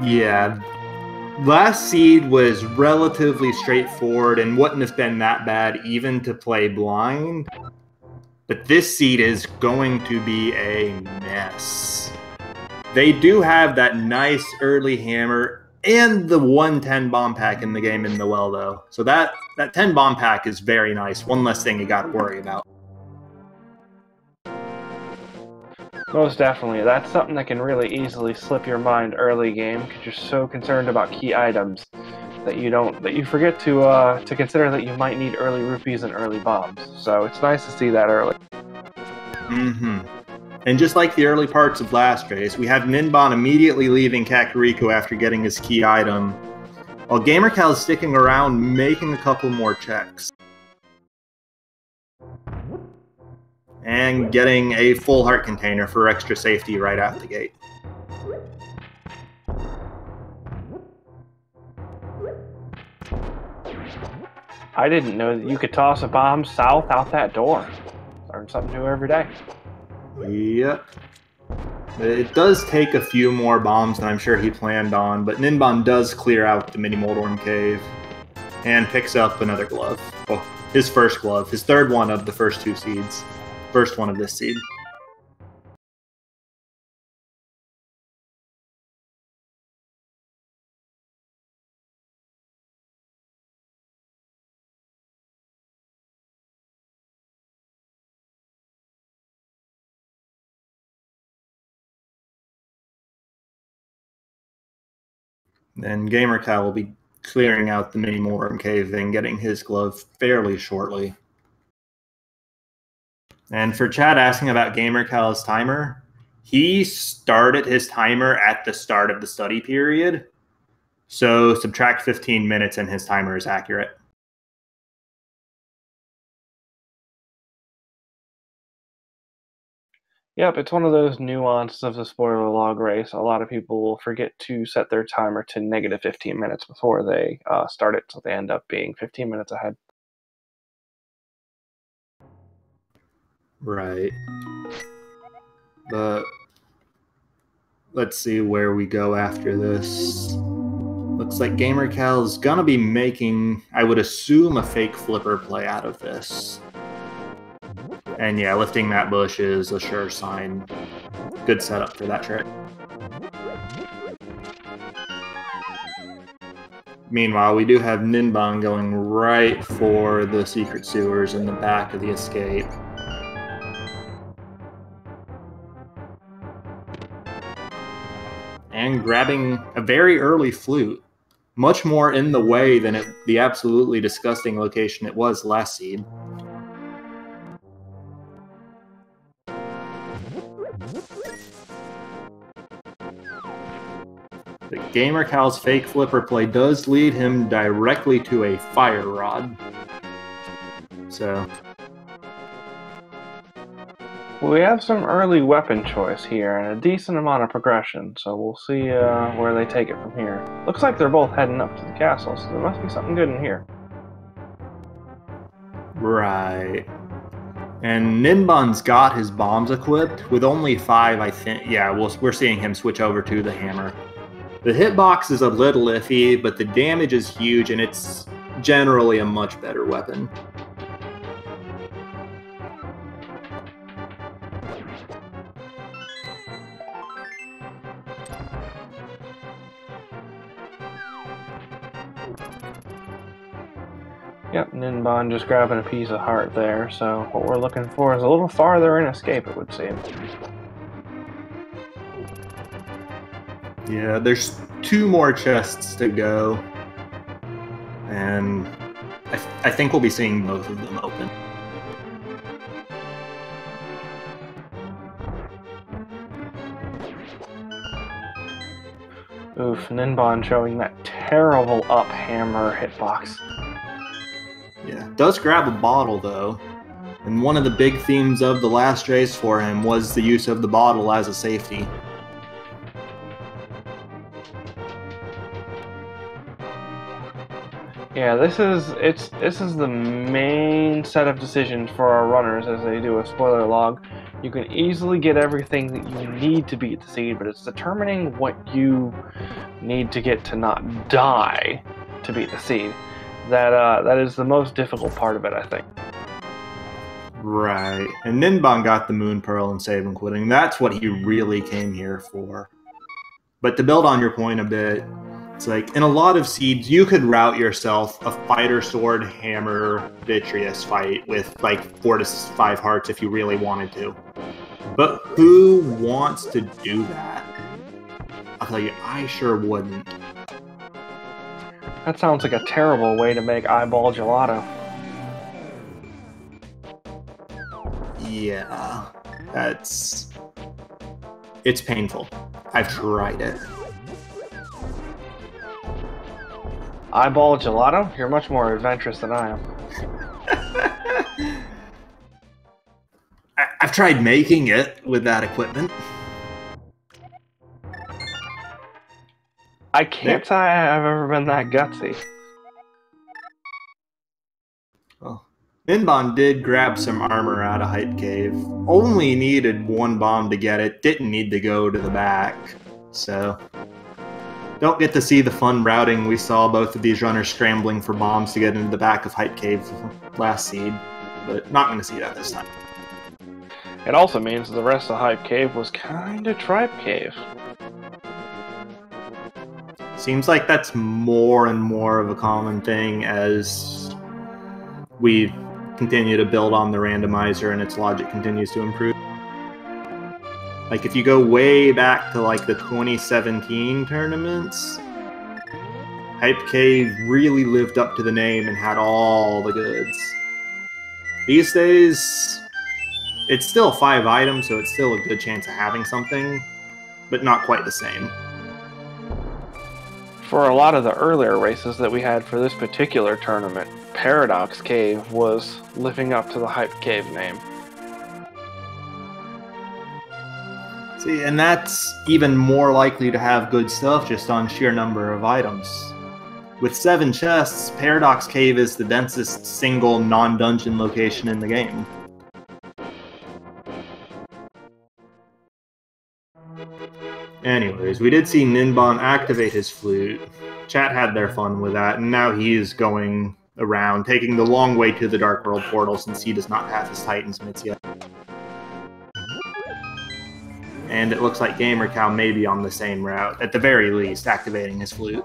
Yeah. Last seed was relatively straightforward and wouldn't have been that bad even to play blind. But this seed is going to be a mess. They do have that nice early hammer and the 110 bomb pack in the game in the well, though. So that 10 bomb pack is very nice. One less thing you got to worry about. Most definitely. That's something that can really easily slip your mind early game because you're so concerned about key items that you forget to consider that you might need early rupees and early bombs. So it's nice to see that early. Mm-hmm. And just like the early parts of last race, we have Ninban immediately leaving Kakariko after getting his key item, while gamercal is sticking around making a couple more checks. And getting a full heart container for extra safety right out the gate. I didn't know that you could toss a bomb south out that door. Learn something new every day. Yep. It does take a few more bombs than I'm sure he planned on, but Ninban does clear out the mini Moldorm cave and picks up another glove. Well, his first glove, his third one of the first two seeds. First one of this seed. Then gamercal will be clearing out the mini Moldorm cave and getting his glove fairly shortly. And for Chad asking about gamercal's timer, he started his timer at the start of the study period. So subtract 15 minutes and his timer is accurate. Yep, it's one of those nuances of the spoiler log race. A lot of people will forget to set their timer to negative 15 minutes before they start it, so they end up being 15 minutes ahead. Right. But let's see where we go after this. Looks like gamercal is gonna be making, I would assume, a fake flipper play out of this. And yeah, lifting that bush is a sure sign. Good setup for that trick. Meanwhile, we do have Ninban going right for the secret sewers in the back of the escape. And grabbing a very early flute. Much more in the way than the absolutely disgusting location it was last seed. The gamercal's fake flipper play does lead him directly to a fire rod. So we have some early weapon choice here and a decent amount of progression, so we'll see where they take it from here. Looks like they're both heading up to the castle, so there must be something good in here. Right. And Ninban's got his bombs equipped with only 5, I think. Yeah, we're seeing him switch over to the hammer. The hitbox is a little iffy, but the damage is huge, and it's generally a much better weapon. Yep, Ninban just grabbing a piece of heart there, so what we're looking for is a little farther in escape, it would seem. Yeah, there's 2 more chests to go, and I think we'll be seeing both of them open. Oof, Ninban showing that terrible up hammer hitbox. Yeah, does grab a bottle though, and one of the big themes of the last race for him was the use of the bottle as a safety. Yeah, this is the main set of decisions for our runners as they do a spoiler log. You can easily get everything that you need to beat the seed, but it's determining what you need to get to not die to beat the seed. That is the most difficult part of it, I think. Right. And Ninban got the Moon Pearl and Save and Quitting. That's what he really came here for. But to build on your point a bit, it's like in a lot of seeds, you could route yourself a fighter sword, hammer, vitreous fight with like 4 to 5 hearts if you really wanted to. But who wants to do that? I'll tell you, I sure wouldn't. That sounds like a terrible way to make eyeball gelato. Yeah, it's painful. I've tried it. Eyeball gelato? You're much more adventurous than I am. I've tried making it with that equipment. I can't say I've ever been that gutsy. Well, Ninban did grab some armor out of Hype Cave. Only needed 1 bomb to get it. Didn't need to go to the back. So, don't get to see the fun routing. We saw both of these runners scrambling for bombs to get into the back of Hype Cave last seed. But not going to see that this time. It also means the rest of Hype Cave was kinda Tripe Cave. Seems like that's more and more of a common thing as we continue to build on the randomizer and its logic continues to improve. Like if you go way back to like the 2017 tournaments, Hype Cave really lived up to the name and had all the goods. These days, it's still 5 items, so it's still a good chance of having something, but not quite the same. For a lot of the earlier races that we had for this particular tournament, Paradox Cave was living up to the Hype Cave name. See, and that's even more likely to have good stuff just on sheer number of items. With 7 chests, Paradox Cave is the densest single non-dungeon location in the game. Anyways, we did see Ninban activate his flute. Chat had their fun with that, and now he is going around, taking the long way to the Dark World portal since he does not have his Titan's mitts yet. And it looks like gamercal may be on the same route, at the very least, activating his flute.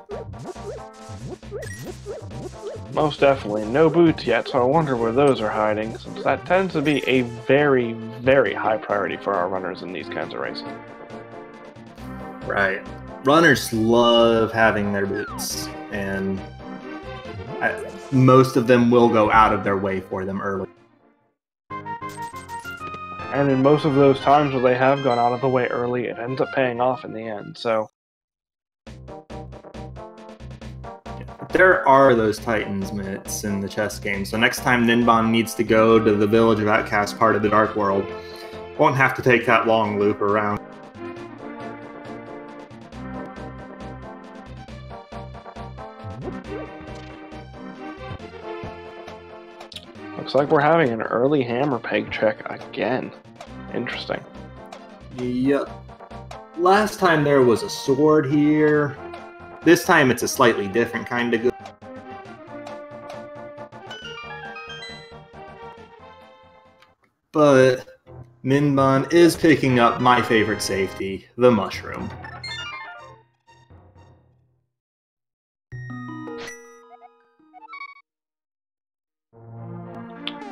Most definitely. No boots yet, so I wonder where those are hiding, since that tends to be a very, very high priority for our runners in these kinds of races. Right. Runners love having their boots, and most of them will go out of their way for them early. And in most of those times where they have gone out of the way early, it ends up paying off in the end, so... There are those Titan's mitts in the chess game, so next time Ninban needs to go to the Village of Outcasts part of the Dark World, won't have to take that long loop around. Looks like we're having an early hammer peg check again. Interesting. Yep. Last time there was a sword here. This time it's a slightly different kind of good. But Ninban is picking up my favorite safety, the mushroom.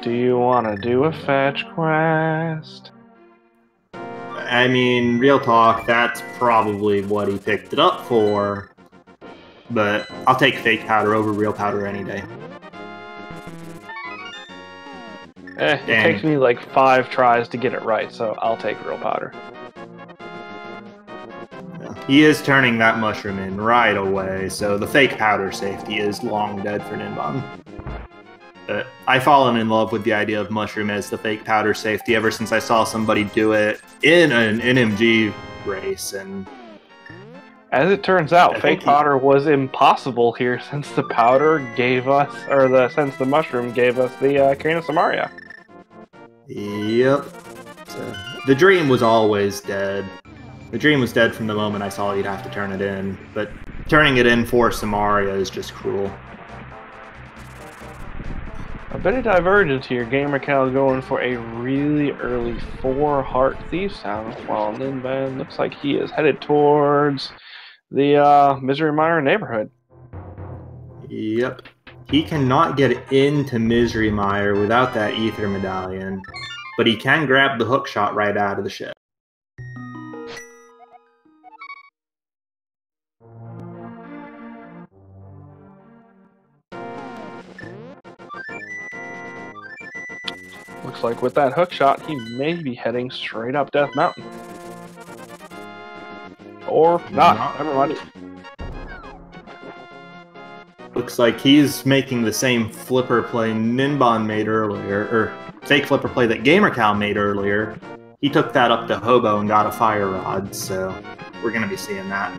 Do you want to do a fetch quest? I mean, real talk, that's probably what he picked it up for. But I'll take fake powder over real powder any day. It takes me like 5 tries to get it right, so I'll take real powder. Yeah. He is turning that mushroom in right away, so the fake powder safety is long dead for Ninban. But I've fallen in love with the idea of mushroom as the fake powder safety ever since I saw somebody do it in an NMG race. And as it turns out, fake powder was impossible here since the powder gave us, since the mushroom gave us the Carina Samaria. Yep. So The dream was always dead. The dream was dead from the moment I saw you'd have to turn it in, but turning it in for Samaria is just cruel. A bit of divergence here. gamercal going for a really early 4-heart Thieves Town, while Ninban looks like he is headed towards the Misery Mire neighborhood. Yep. He cannot get into Misery Mire without that Ether Medallion, but he can grab the hook shot right out of the ship. Looks like with that hook shot, he may be heading straight up Death Mountain. Or not. Never mind. Looks like he's making the same flipper play Ninban made earlier, or fake flipper play that gamercal made earlier. He took that up to Hobo and got a fire rod, so we're going to be seeing that.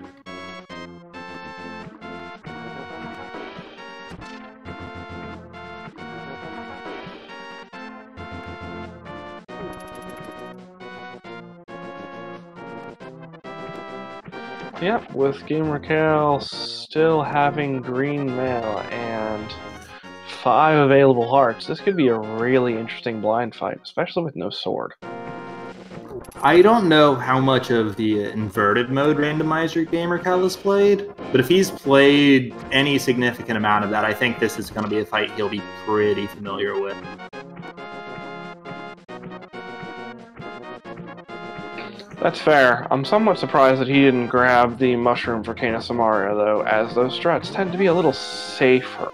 Yep, with gamercal still having green mail and 5 available hearts, this could be a really interesting blind fight, especially with no sword. I don't know how much of the inverted mode randomizer gamercal has played, but if he's played any significant amount of that, I think this is going to be a fight he'll be pretty familiar with. That's fair. I'm somewhat surprised that he didn't grab the mushroom for Kana Samaria, though, as those struts tend to be a little safer.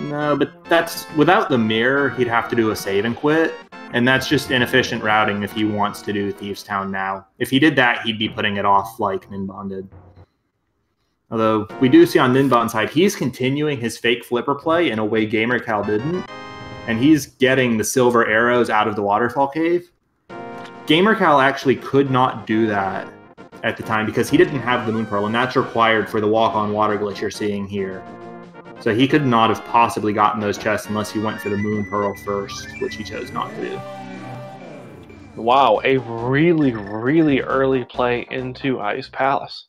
No, but that's without the mirror, he'd have to do a save and quit, and that's just inefficient routing if he wants to do Thieves Town now. If he did that, he'd be putting it off like Ninban did. Although, we do see on Ninban's side, he's continuing his fake flipper play in a way gamercal didn't, and he's getting the silver arrows out of the waterfall cave. gamercal actually could not do that at the time because he didn't have the Moon Pearl, and that's required for the walk-on water glitch you're seeing here. So he could not have possibly gotten those chests unless he went for the Moon Pearl first, which he chose not to do. Wow, a really, really early play into Ice Palace.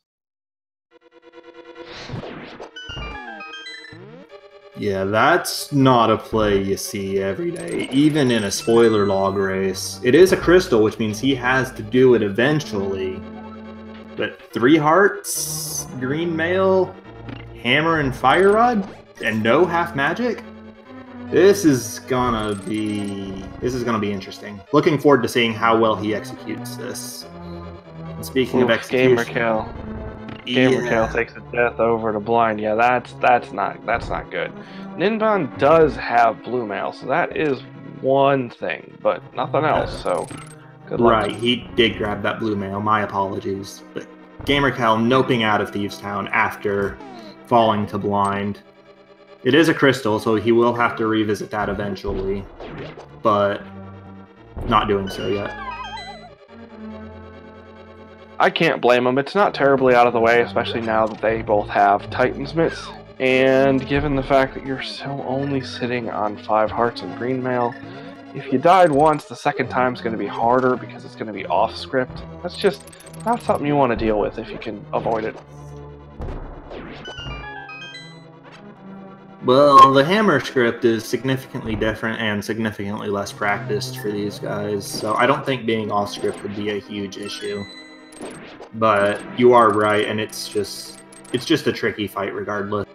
Yeah, that's not a play you see every day, even in a spoiler log race. It is a crystal, which means he has to do it eventually. But 3 hearts, green mail, hammer and fire rod, and no half magic? This is gonna be interesting. Looking forward to seeing how well he executes this. And speaking of execution, gamercal takes a death over to blind. Yeah, that's not good. Ninban does have blue mail, so that is one thing, but nothing else. So good luck. Right, he did grab that blue mail. My apologies, but gamercal noping out of Thieves Town after falling to blind. It is a crystal, so he will have to revisit that eventually, but not doing so yet. I can't blame him. It's not terribly out of the way, especially now that they both have Titan's Mitts. And given the fact that you're still only sitting on 5 hearts and green mail, if you died once, the second time's going to be harder because it's going to be off script. That's just not something you want to deal with if you can avoid it. Well, the hammer script is significantly different and significantly less practiced for these guys, so I don't think being off script would be a huge issue. But you are right, and it's just a tricky fight regardless.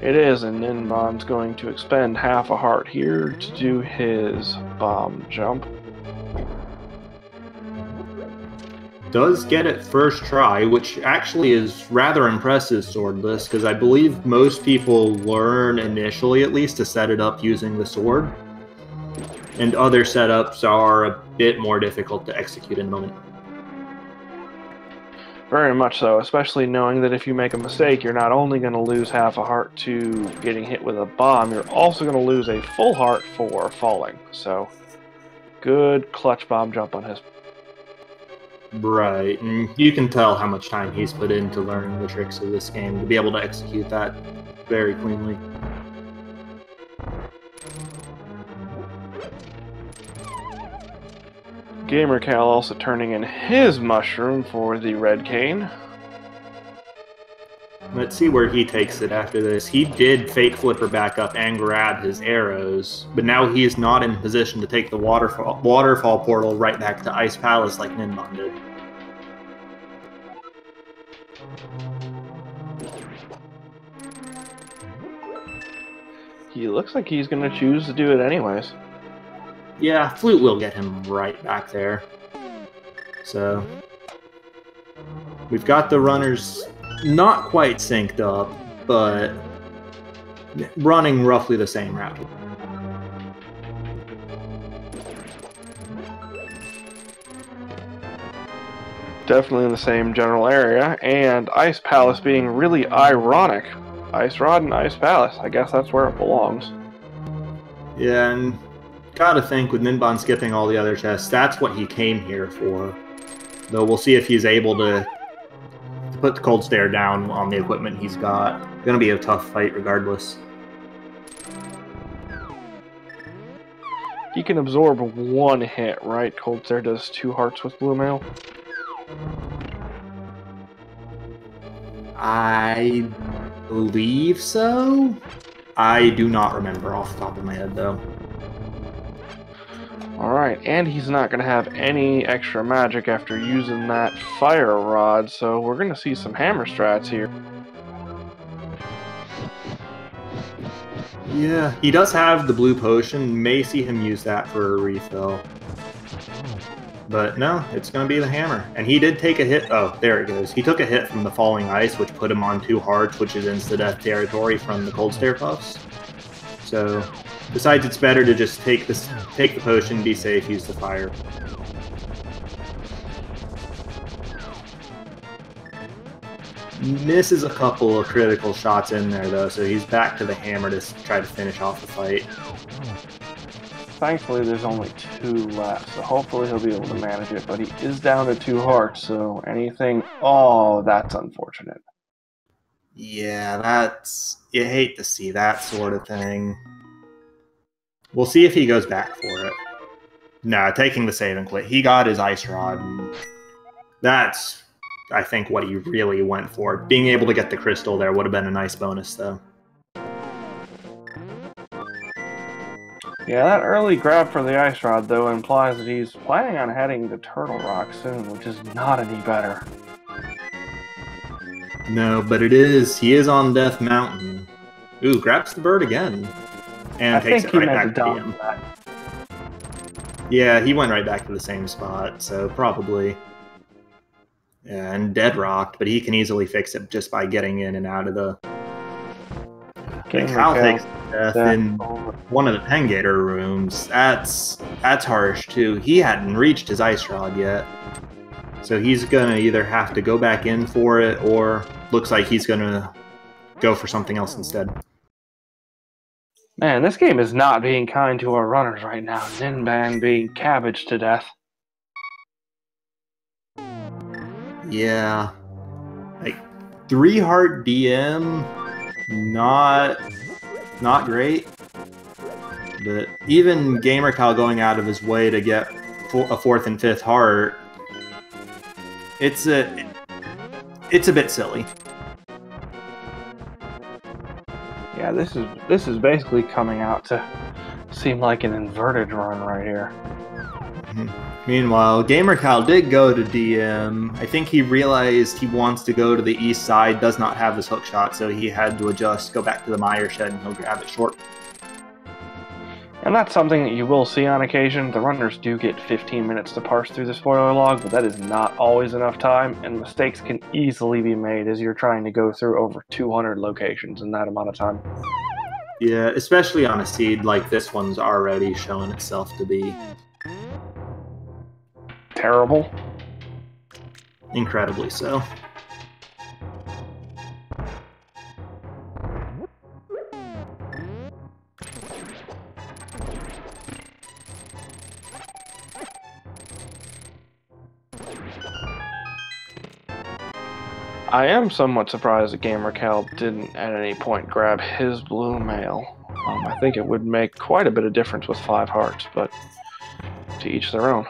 It is, and Ninban's going to expend half a heart here to do his bomb jump. Does get it first try, which actually is rather impressive swordless, because I believe most people learn initially at least to set it up using the sword. And other setups are a bit more difficult to execute in the moment. Very much so, especially knowing that if you make a mistake, you're not only going to lose half a heart to getting hit with a bomb, you're also going to lose a full heart for falling. So, good clutch bomb jump on his. Right, and you can tell how much time he's put into learning the tricks of this game to be able to execute that. Very cleanly. Gamercal also turning in his mushroom for the red cane. Let's see where he takes it after this. He did fake flipper back up and grab his arrows, but now he is not in position to take the waterfall portal right back to Ice Palace like Ninban did. He looks like he's going to choose to do it anyways. Yeah, Flute will get him right back there. So, we've got the runners not quite synced up, but running roughly the same route. Definitely in the same general area, and Ice Palace being really ironic. Ice Rod and Ice Palace, I guess that's where it belongs. Yeah, and gotta think with Ninban skipping all the other chests, that's what he came here for. Though we'll see if he's able to put the Cold Stare down on the equipment he's got. Gonna be a tough fight regardless. He can absorb one hit, right? Cold Stare does 2 hearts with Blue Mail. I believe so. I do not remember off the top of my head, though. Alright, and he's not going to have any extra magic after using that Fire Rod, so we're going to see some hammer strats here. Yeah, he does have the blue potion. May see him use that for a refill. But no, it's going to be the hammer. And he did take a hit. Oh, there it goes. He took a hit from the falling ice, which put him on 2 hearts, which is insta-death territory from the Cold Stare Puffs. So, besides, it's better to just take the potion, be safe, use the fire. Misses a couple of critical shots in there, though, so he's back to the hammer to try to finish off the fight. Thankfully, there's only 2 left, so hopefully he'll be able to manage it, but he is down to 2 hearts, so anything... Oh, that's unfortunate. Yeah, you hate to see that sort of thing. We'll see if he goes back for it. Nah, taking the save and quit. He got his Ice Rod, and that's, I think, what he really went for. Being able to get the crystal there would have been a nice bonus, though. Yeah, that early grab for the Ice Rod, though, implies that he's planning on heading to Turtle Rock soon, which is not any better. No, but it is. He is on Death Mountain. Ooh, grabs the bird again. And takes it right back to him. Yeah, he went right back to the same spot, so probably. Yeah, and dead rocked, but he can easily fix it just by getting in and out of the... Cal takes death in one of the Pengator rooms. That's harsh, too. He hadn't reached his Ice Rod yet. So he's gonna either have to go back in for it, or looks like he's gonna go for something else instead. Man, this game is not being kind to our runners right now. Ninban being cabbaged to death. Yeah. Like, 3-heart DM, not great. But even gamercal going out of his way to get a 4th and 5th heart, it's a bit silly. Yeah, this is basically coming out to seem like an inverted run right here. Meanwhile, gamercal did go to DM. I think he realized he wants to go to the east side, does not have his hook shot, so he had to adjust, go back to the Mire Shed, and he'll grab it short. And that's something that you will see on occasion. The runners do get 15 minutes to parse through the spoiler log, but that is not always enough time, and mistakes can easily be made as you're trying to go through over 200 locations in that amount of time. Yeah, especially on a seed like this one's already shown itself to be. Terrible. Incredibly so. I am somewhat surprised that gamercal didn't at any point grab his blue mail. I think it would make quite a bit of difference with 5 hearts, but to each their own.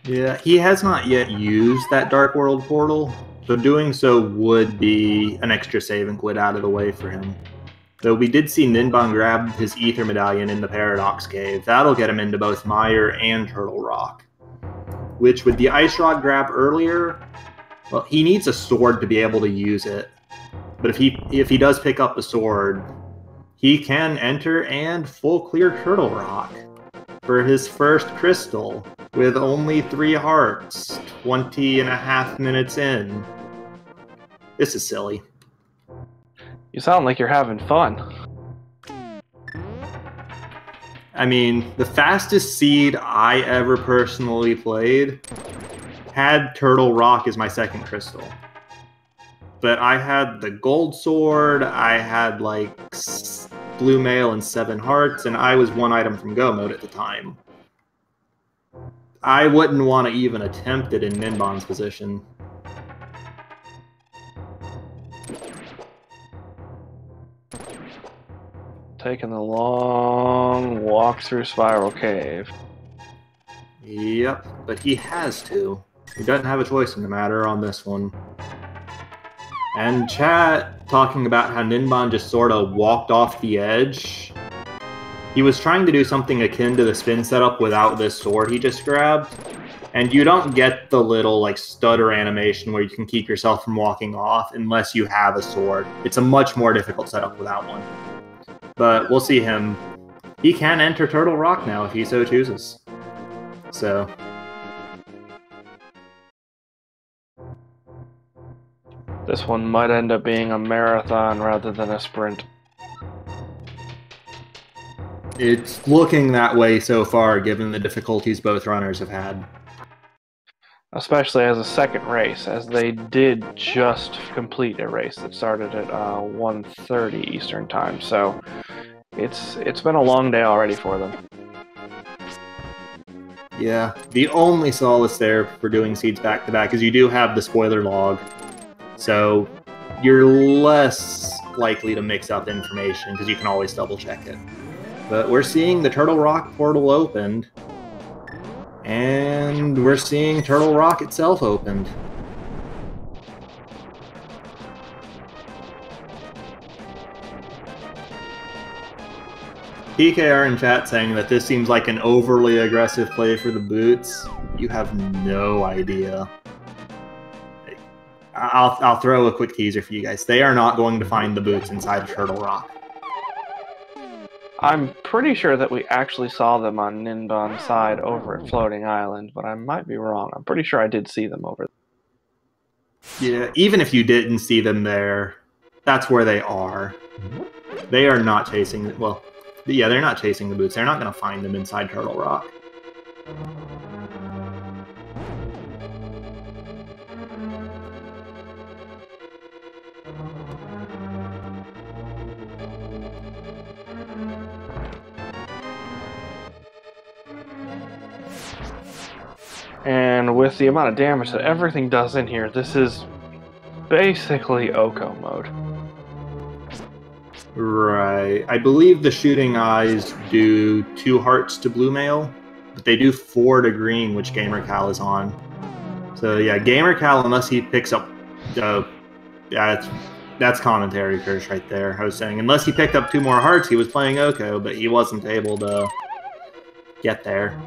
Yeah, he has not yet used that Dark World portal, so doing so would be an extra save and quit out of the way for him. Though we did see Ninban grab his Ether Medallion in the Paradox Cave. That'll get him into both Mire and Turtle Rock. Which, with the Ice Rod grab earlier, well, he needs a sword to be able to use it. But if he does pick up the sword, he can enter and full clear Turtle Rock for his first crystal with only 3 hearts, 20.5 minutes in. This is silly. You sound like you're having fun. I mean, the fastest seed I ever personally played had Turtle Rock as my second crystal. But I had the gold sword, I had like blue mail and 7 hearts, and I was 1 item from go mode at the time. I wouldn't want to even attempt it in Ninban's position. Taking the long walk through Spiral Cave. Yep, but he has to. He doesn't have a choice in the matter on this one. And chat talking about how Ninban just sort of walked off the edge. He was trying to do something akin to the spin setup without this sword he just grabbed. And you don't get the little like stutter animation where you can keep yourself from walking off unless you have a sword. It's a much more difficult setup without one. But we'll see him. He can enter Turtle Rock now if he so chooses. So. This one might end up being a marathon rather than a sprint. It's looking that way so far, given the difficulties both runners have had. Especially as a second race, as they did just complete a race that started at 1:30 Eastern Time, so it's been a long day already for them. Yeah, the only solace there for doing seeds back-to-back is you do have the spoiler log, so you're less likely to mix up information because you can always double-check it. But we're seeing the Turtle Rock portal opened, and we're seeing Turtle Rock itself opened. PKR in chat saying that this seems like an overly aggressive play for the boots. You have no idea. I'll throw a quick teaser for you guys. They are not going to find the boots inside of Turtle Rock. I'm pretty sure that we actually saw them on Ninban's side over at Floating Island, but I might be wrong. I'm pretty sure I did see them over there. Yeah, even if you didn't see them there, that's where they are. They are not chasing... Well, yeah, they're not chasing the boots. They're not going to find them inside Turtle Rock. And with the amount of damage that everything does in here, this is basically Oko mode. Right. I believe the shooting eyes do 2 hearts to blue mail, but they do 4 to green, which gamercal is on. So yeah, gamercal, unless he picks up... yeah, that's commentary curse right there. I was saying, unless he picked up 2 more hearts, he was playing Oko, but he wasn't able to get there.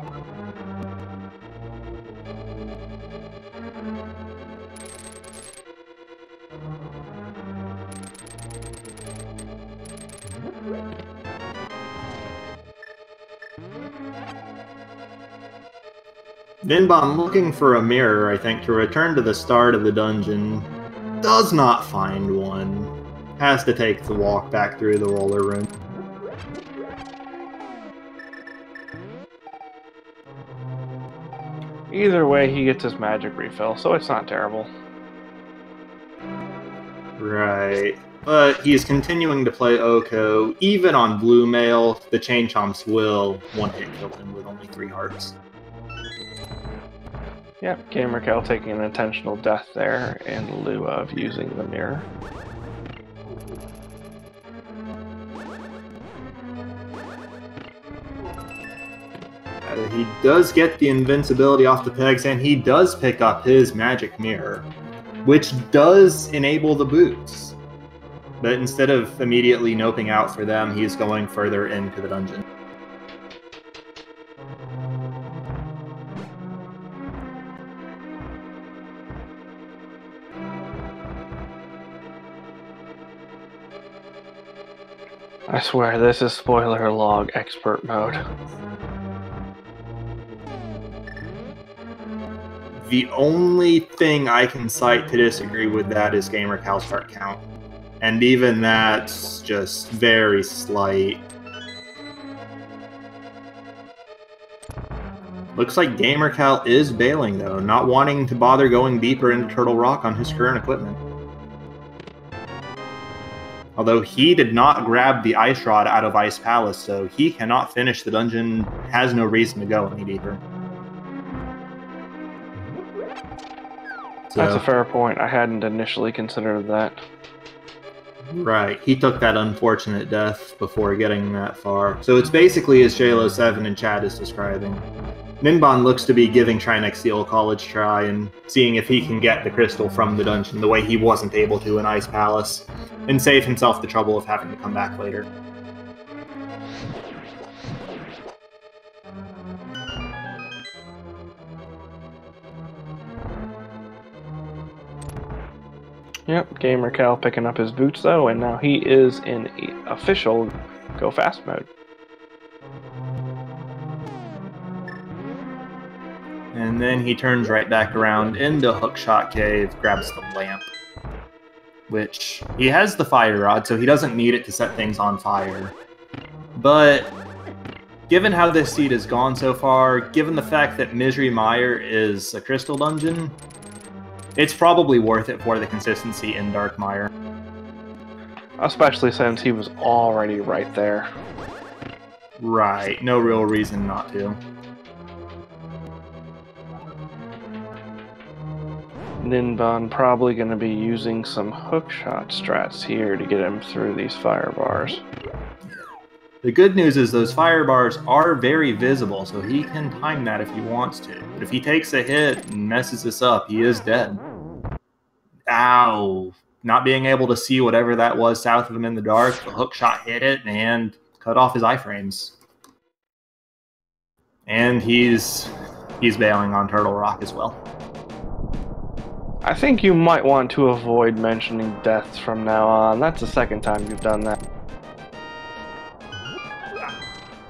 Ninban, looking for a mirror, I think, to return to the start of the dungeon, does not find one. Has to take the walk back through the roller room. Either way, he gets his magic refill, so it's not terrible. Right. But he's continuing to play Oko. Even on blue mail, the Chain Chomps will one-hit kill him with only 3 hearts. Yep, gamercal taking an intentional death there in lieu of using the mirror. He does get the invincibility off the pegs, and he does pick up his magic mirror, which does enable the boots. But instead of immediately noping out for them, he's going further into the dungeon. I swear, this is spoiler log expert mode. The only thing I can cite to disagree with that is gamercal's heart count. And even that's just very slight. Looks like gamercal is bailing though, not wanting to bother going deeper into Turtle Rock on his current equipment. Although he did not grab the ice rod out of Ice Palace, so he cannot finish the dungeon, has no reason to go any deeper. That's a fair point. I hadn't initially considered that. Right, he took that unfortunate death before getting that far. So it's basically as JLo7 in chat is describing. Ninban looks to be giving Trinex the old college try and seeing if he can get the crystal from the dungeon the way he wasn't able to in Ice Palace, and save himself the trouble of having to come back later. Yep, gamercal picking up his boots though, and now he is in official go fast mode. And then he turns right back around into Hookshot Cave, grabs the lamp. Which, he has the fire rod, so he doesn't need it to set things on fire. But, given how this seed has gone so far, given the fact that Misery Mire is a crystal dungeon, it's probably worth it for the consistency in Dark Mire. Especially since he was already right there. Right, no real reason not to. Ninban probably going to be using some hookshot strats here to get him through these fire bars. The good news is those fire bars are very visible, so he can time that if he wants to. But if he takes a hit and messes this up, he is dead. Ow. Not being able to see whatever that was south of him in the dark, the hook shot hit it and cut off his iframes. And he's bailing on Turtle Rock as well. I think you might want to avoid mentioning deaths from now on. That's the second time you've done that.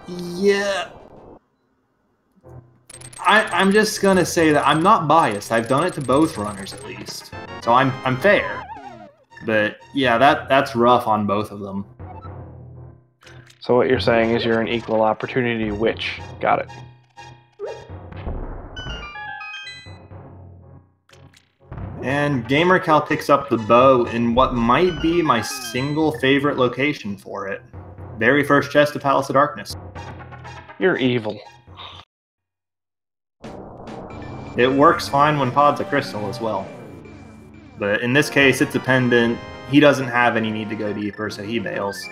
Yeah. I'm just gonna say that I'm not biased. I've done it to both runners at least. So I'm fair. But yeah, that's rough on both of them. So what you're saying is you're an equal opportunity witch. Got it. And gamercal picks up the bow in what might be my single favorite location for it. Very first chest of Palace of Darkness. You're evil. It works fine when Pod's a crystal as well. But in this case, it's a pendant. He doesn't have any need to go deeper, so he bails.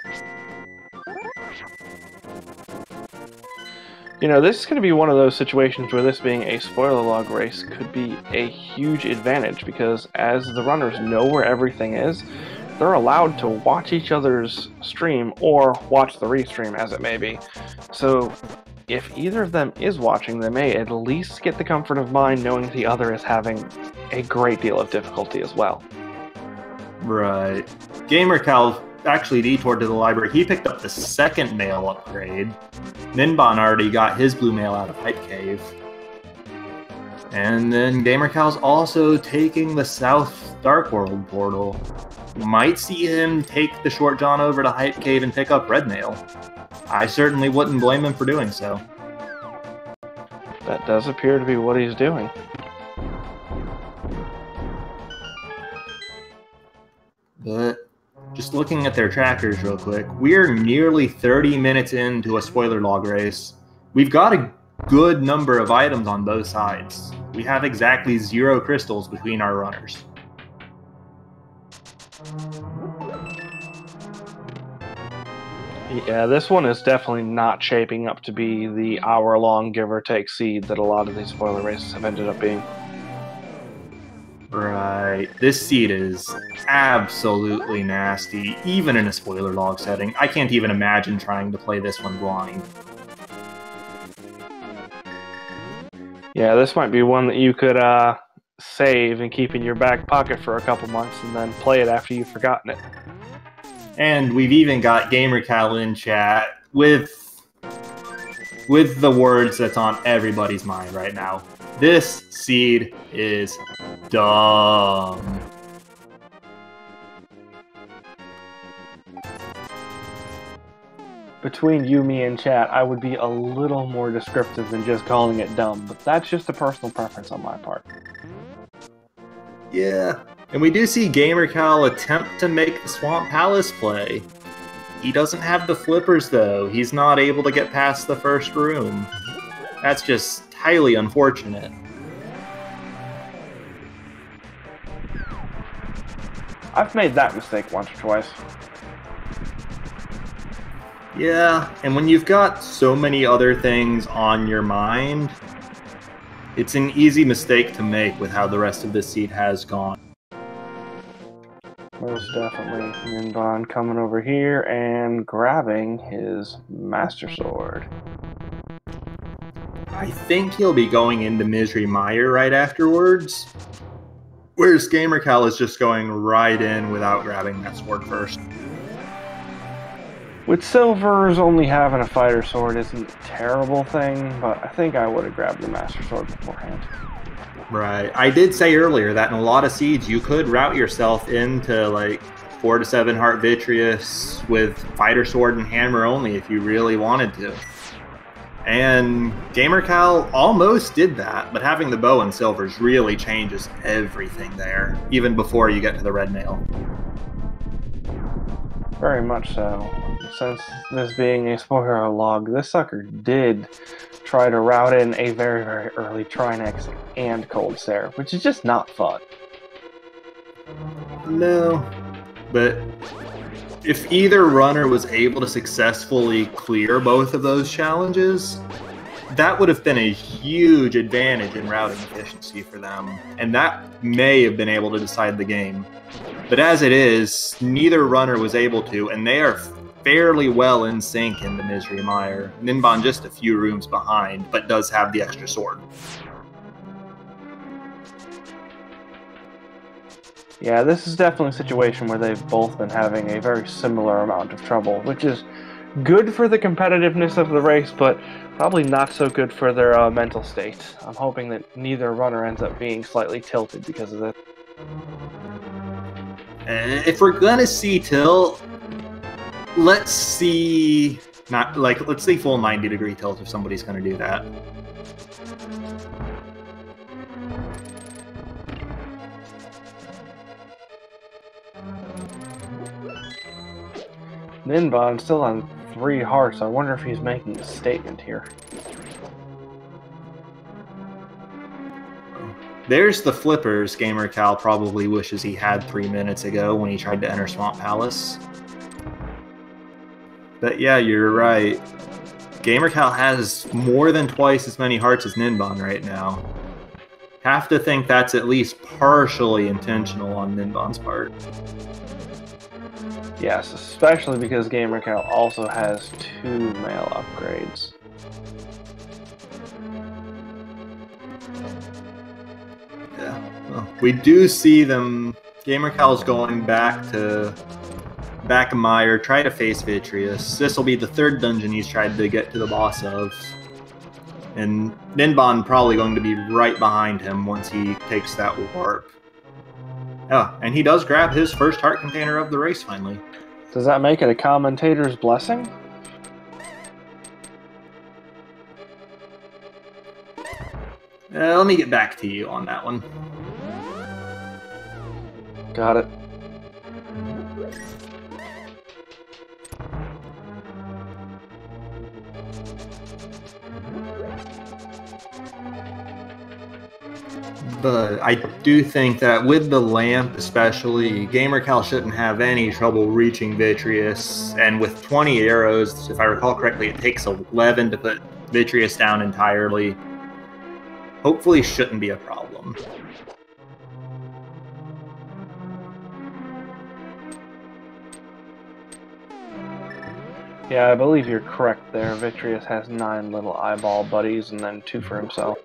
You know, this is going to be one of those situations where this being a spoiler log race could be a huge advantage, because as the runners know where everything is, they're allowed to watch each other's stream or watch the restream as it may be. So if either of them is watching, they may at least get the comfort of mind knowing the other is having a great deal of difficulty as well. Right. gamercal actually detoured to the library. He picked up the second mail upgrade. Ninban already got his blue mail out of Hype Cave. And then gamercal's also taking the South Dark World portal. Might see him take the Short John over to Hype Cave and pick up red mail. I certainly wouldn't blame him for doing so. That does appear to be what he's doing. But just looking at their trackers real quick, we're nearly 30 minutes into a spoiler log race. We've got a good number of items on both sides. We have exactly 0 crystals between our runners. Yeah, this one is definitely not shaping up to be the hour-long give-or-take seed that a lot of these spoiler races have ended up being. Right. This seed is absolutely nasty, even in a spoiler log setting. I can't even imagine trying to play this one blind. Yeah, this might be one that you could save and keep in your back pocket for a couple months and then play it after you've forgotten it. And we've even got gamercal in chat with the words that's on everybody's mind right now. This seed is dumb. Between you, me, and chat, I would be a little more descriptive than just calling it dumb, but that's just a personal preference on my part. Yeah, and we do see gamercal attempt to make the Swamp Palace play. He doesn't have the flippers, though. He's not able to get past the first room. That's just highly unfortunate. I've made that mistake once or twice. Yeah, and when you've got so many other things on your mind, it's an easy mistake to make with how the rest of this seed has gone. Most definitely. Ninban coming over here and grabbing his Master Sword. I think he'll be going into Misery Mire right afterwards, whereas gamercal is just going right in without grabbing that sword first. With Silver's only having a fighter sword isn't a terrible thing, but I think I would have grabbed the Master Sword beforehand. Right. I did say earlier that in a lot of seeds you could route yourself into like 4 to 7 Heart Vitreous with fighter sword and hammer only if you really wanted to. And gamercal almost did that, but having the bow and silvers really changes everything there, even before you get to the red mail. Very much so. Since this being a spoiler log, this sucker did try to route in a very, very early Trinex and Cold Stare, which is just not fun. No, but if either runner was able to successfully clear both of those challenges, that would have been a huge advantage in routing efficiency for them, and that may have been able to decide the game. But as it is, neither runner was able to, and they are fairly well in sync in the Misery Mire. Ninban just a few rooms behind, but does have the extra sword. Yeah, this is definitely a situation where they've both been having a very similar amount of trouble, which is good for the competitiveness of the race, but probably not so good for their mental state. I'm hoping that neither runner ends up being slightly tilted because of this. If we're gonna see tilt, let's see full 90-degree tilt if somebody's gonna do that. Ninban still on 3 hearts. I wonder if he's making a statement here. There's the flippers gamercal probably wishes he had 3 minutes ago when he tried to enter Swamp Palace. But yeah, you're right. Gamercal has more than twice as many hearts as Ninban right now. Have to think that's at least partially intentional on Ninban's part. Yes, especially because gamercal also has 2 mail upgrades. Yeah, well, we do see them. Gamercal's going back to Mire, try to face Vitreous. This will be the 3rd dungeon he's tried to get to the boss of. And Ninban probably going to be right behind him once he takes that warp. Oh, and he does grab his first heart container of the race finally. Does that make it a commentator's blessing? Let me get back to you on that one. Got it. But I do think that with the lamp especially, gamercal shouldn't have any trouble reaching Vitreous, and with 20 arrows, if I recall correctly, it takes 11 to put Vitreous down entirely. Hopefully shouldn't be a problem. Yeah, I believe you're correct there. Vitreous has 9 little eyeball buddies and then 2 for himself.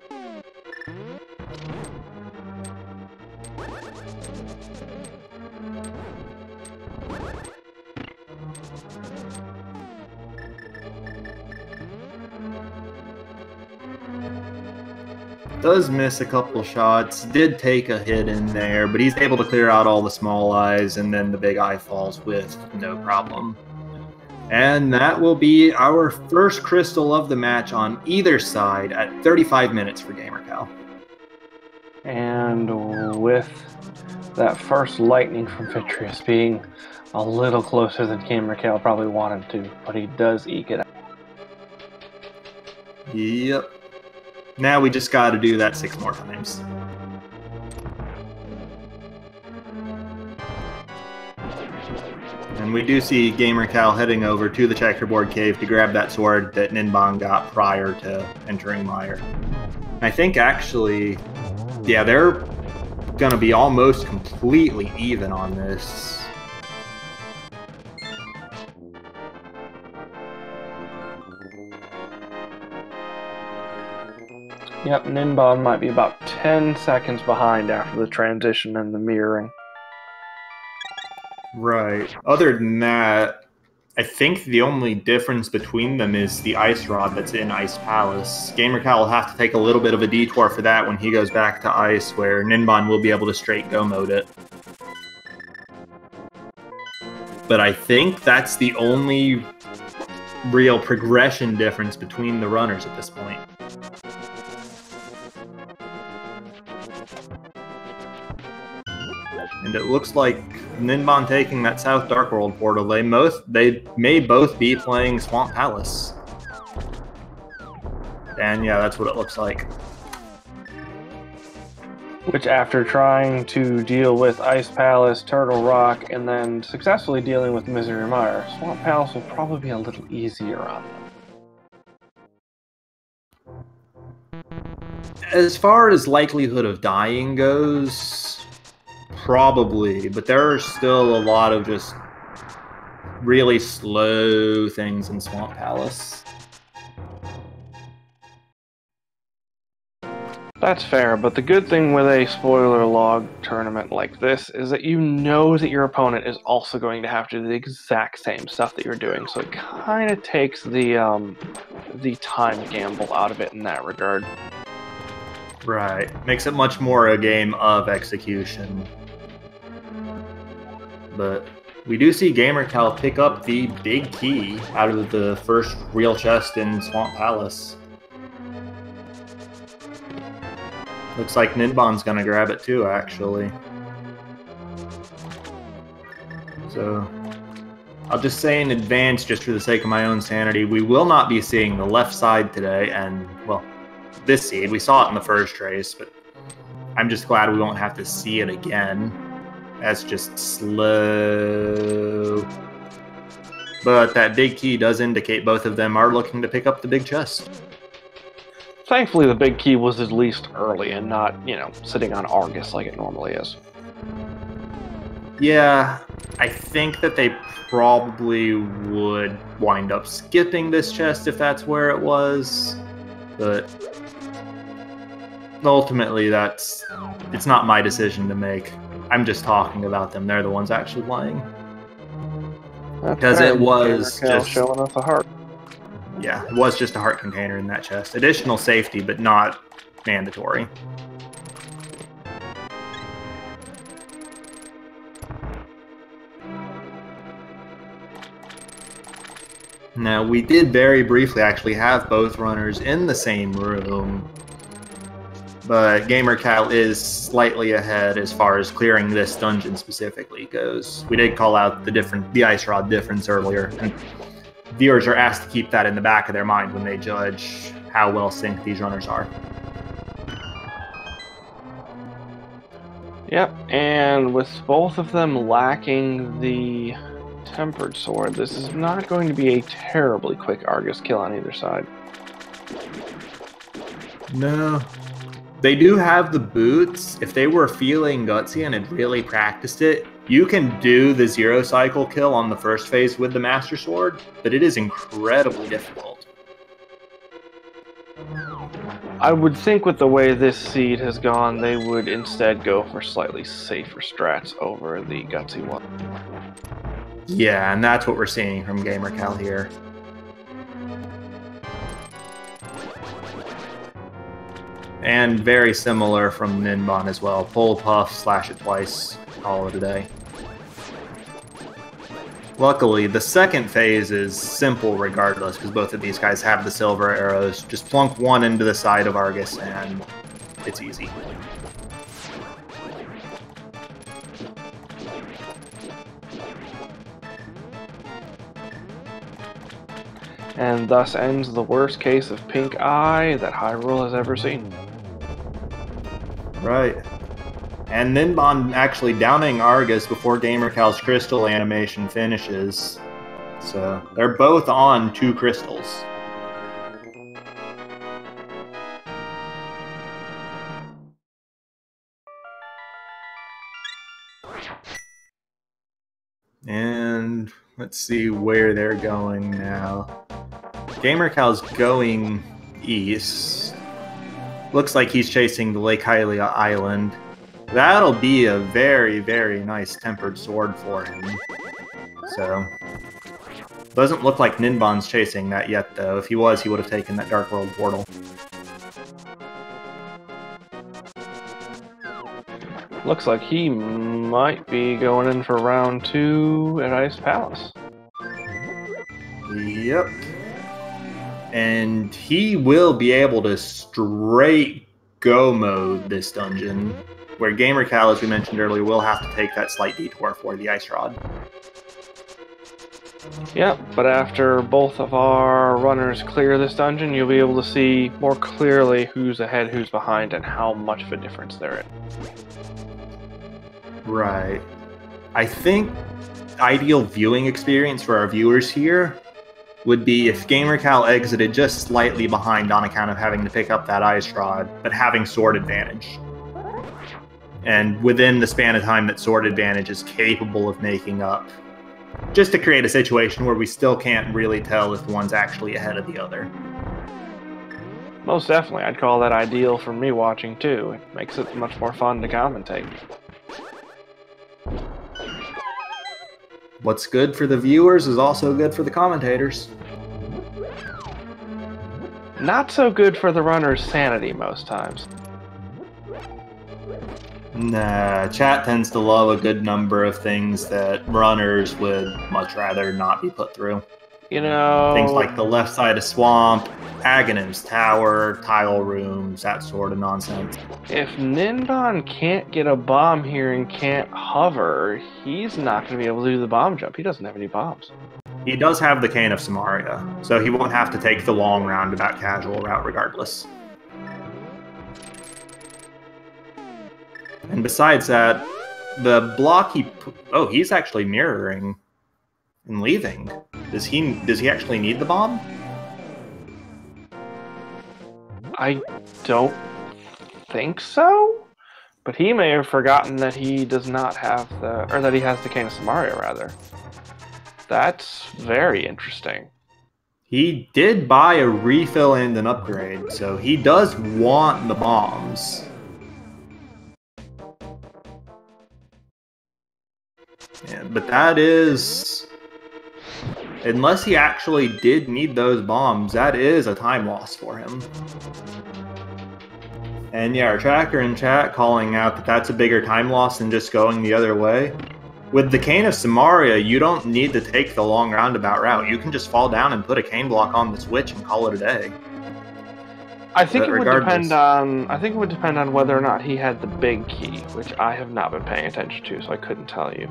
Does miss a couple shots, did take a hit in there, but he's able to clear out all the small eyes, and then the big eye falls with no problem. And that will be our first crystal of the match on either side at 35 minutes for gamercal. And with that first lightning from Vitreous being a little closer than gamercal probably wanted to, but he does eke it out. Yep. Now we just got to do that 6 more times. And we do see gamercal heading over to the checkerboard cave to grab that sword that Ninban got prior to entering Mire. I think actually, yeah, they're going to be almost completely even on this. Yep, Ninban might be about 10 seconds behind after the transition and the mirroring. Right. Other than that, I think the only difference between them is the ice rod that's in Ice Palace. gamercal will have to take a little bit of a detour for that when he goes back to Ice, where Ninban will be able to straight go mode it. But I think that's the only real progression difference between the runners at this point. And it looks like Ninban taking that South Dark World portal, they may both be playing Swamp Palace. And yeah, that's what it looks like. Which, after trying to deal with Ice Palace, Turtle Rock, and then successfully dealing with Misery Mire, Swamp Palace will probably be a little easier on them. As far as likelihood of dying goes, probably, but there are still a lot of just really slow things in Swamp Palace. That's fair, but the good thing with a spoiler log tournament like this is that you know that your opponent is also going to have to do the exact same stuff that you're doing, so it kind of takes the time gamble out of it in that regard. Right. Makes it much more a game of execution. But we do see gamercal pick up the big key out of the first real chest in Swamp Palace. Looks like Ninban's gonna grab it too, actually. So, I'll just say in advance, just for the sake of my own sanity, we will not be seeing the left side today, and, well, this seed. We saw it in the first trace, but I'm just glad we won't have to see it again. That's just slow. But that big key does indicate both of them are looking to pick up the big chest. Thankfully, the big key was at least early and not, sitting on Argus like it normally is. Yeah, I think that they probably would wind up skipping this chest if that's where it was. But ultimately, it's not my decision to make. I'm just talking about them. They're the ones actually playing. Because it was just showing us a heart. Yeah, it was just a heart container in that chest. Additional safety, but not mandatory. Now, we did very briefly actually have both runners in the same room, but gamercal is slightly ahead as far as clearing this dungeon specifically goes. We did call out the ice rod difference earlier, and viewers are asked to keep that in the back of their mind when they judge how well synced these runners are. Yep, and with both of them lacking the tempered sword, this is not going to be a terribly quick Argus kill on either side. No. They do have the boots. If they were feeling gutsy and had really practiced it, you can do the 0 cycle kill on the first phase with the Master Sword, but it is incredibly difficult. I would think with the way this seed has gone, they would instead go for slightly safer strats over the gutsy one. Yeah, and that's what we're seeing from gamercal here. And very similar from Ninban as well. Pull, puff, slash it twice, call it a day. Luckily, the second phase is simple regardless, because both of these guys have the silver arrows. Just plunk one into the side of Argus, and it's easy. And thus ends the worst case of pink eye that Hyrule has ever seen. Right. And Ninban actually downing Argus before gamercal's crystal animation finishes. So they're both on 2 crystals. And let's see where they're going now. gamercal's going east. Looks like he's chasing the Lake Hylia Island. That'll be a very, very nice tempered sword for him. So, doesn't look like Ninban's chasing that yet, though. If he was, he would have taken that Dark World portal. Looks like he might be going in for round 2 at Ice Palace. Yep. And he will be able to straight go mode this dungeon, where gamercal, as we mentioned earlier, will have to take that slight detour for the Ice Rod. Yep, but after both of our runners clear this dungeon, you'll be able to see more clearly who's ahead, who's behind, and how much of a difference there is. Right. I think ideal viewing experience for our viewers here would be if gamercal exited just slightly behind on account of having to pick up that Ice Rod, but having sword advantage. And within the span of time that sword advantage is capable of making up, just to create a situation where we still can't really tell if one's actually ahead of the other. Most definitely, I'd call that ideal for me watching too. It makes it much more fun to commentate. What's good for the viewers is also good for the commentators. Not so good for the runner's sanity most times. Nah, chat tends to love a good number of things that runners would much rather not be put through. You know... Things like the left side of Swamp, Aghanim's Tower, tile rooms, that sort of nonsense. If Ninban can't get a bomb here and can't hover, he's not going to be able to do the bomb jump. He doesn't have any bombs. He does have the Cane of Samaria, so he won't have to take the long roundabout casual route regardless. And besides that, the block he's actually mirroring and leaving. Does he actually need the bomb? I don't think so, but he may have forgotten that he does not have that he has the Cane of Samaria, rather. That's very interesting. He did buy a refill and an upgrade, so he does want the bombs. Yeah, but that is... Unless he actually did need those bombs, that is a time loss for him. And yeah, our tracker in chat calling out that that's a bigger time loss than just going the other way. With the Cane of Samaria, you don't need to take the long roundabout route. You can just fall down and put a cane block on the switch and call it a day. I think it would depend on whether or not he had the big key, which I have not been paying attention to, so I couldn't tell you.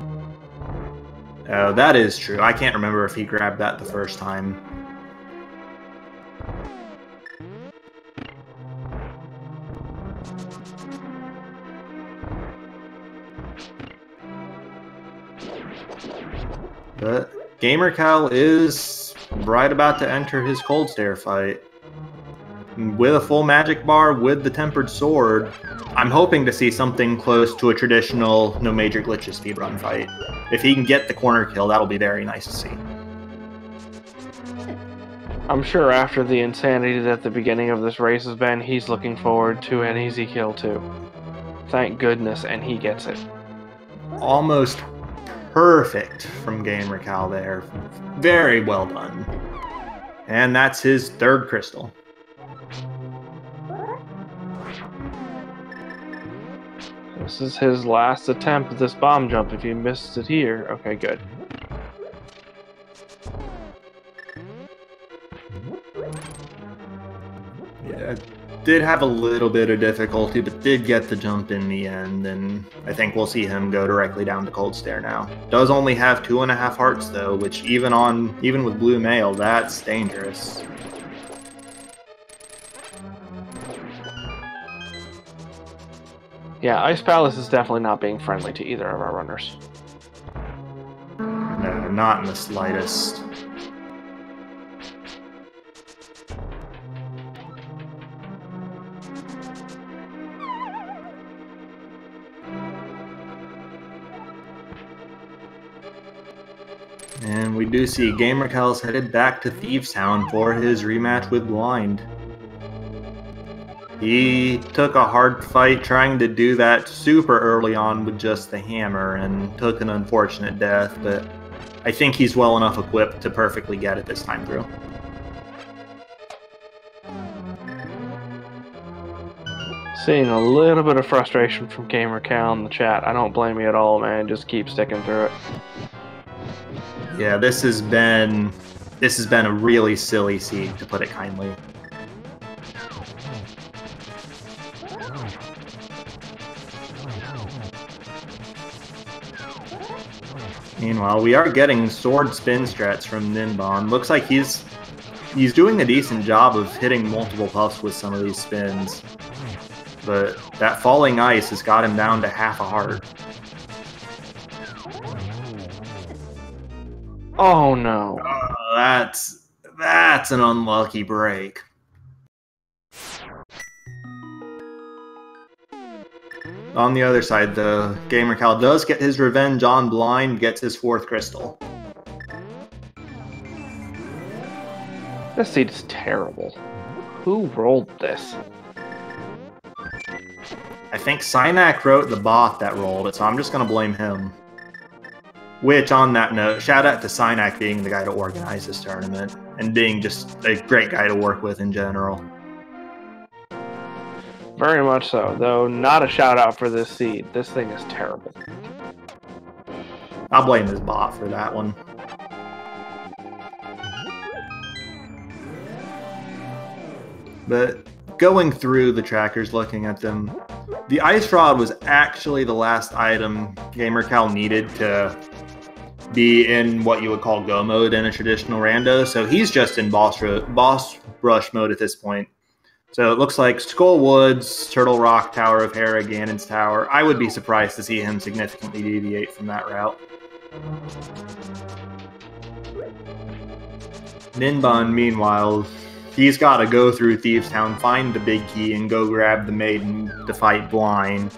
Oh, that is true. I can't remember if he grabbed that the first time. But gamercal is right about to enter his cold stare fight. With a full magic bar, with the tempered sword, I'm hoping to see something close to a traditional no major glitches speedrun fight. If he can get the corner kill, that'll be very nice to see. I'm sure after the insanity that the beginning of this race has been, he's looking forward to an easy kill too. Thank goodness, and he gets it. Almost perfect from gamercal there. Very well done. And that's his third crystal. This is his last attempt at this bomb jump. If you missed it here, okay, good. Yeah, did have a little bit of difficulty, but did get the jump in the end, and I think we'll see him go directly down to cold stare now. Does only have 2.5 hearts though, which even with blue mail, that's dangerous. Yeah, Ice Palace is definitely not being friendly to either of our runners. No, not in the slightest. And we do see gamercal's headed back to Thieves Town for his rematch with Blind. He took a hard fight trying to do that super early on with just the hammer and took an unfortunate death, but I think he's well enough equipped to perfectly get it this time through. Seeing a little bit of frustration from gamercal in the chat. I don't blame you at all, man. Just keep sticking through it. Yeah, this has been a really silly seed, to put it kindly. Meanwhile, we are getting sword spin strats from Ninban. Looks like he's doing a decent job of hitting multiple puffs with some of these spins. But that falling ice has got him down to half a heart. Oh no. That's an unlucky break. On the other side, though, gamercal does get his revenge on Blind, gets his 4th crystal. This seed is terrible. Who rolled this? I think Synac wrote the bot that rolled it, so I'm just going to blame him. Which, on that note, shout out to Synac being the guy to organize this tournament, and being just a great guy to work with in general. Very much so, though not a shout out for this seed. This thing is terrible. I'll blame his bot for that one. But going through the trackers, looking at them, the Ice Rod was actually the last item gamercal needed to be in what you would call go mode in a traditional rando, so he's just in boss rush mode at this point. So it looks like Skull Woods, Turtle Rock, Tower of Hera, Ganon's Tower. I would be surprised to see him significantly deviate from that route. Ninban, meanwhile, he's got to go through Thieves Town, find the big key, and go grab the maiden to fight Blind.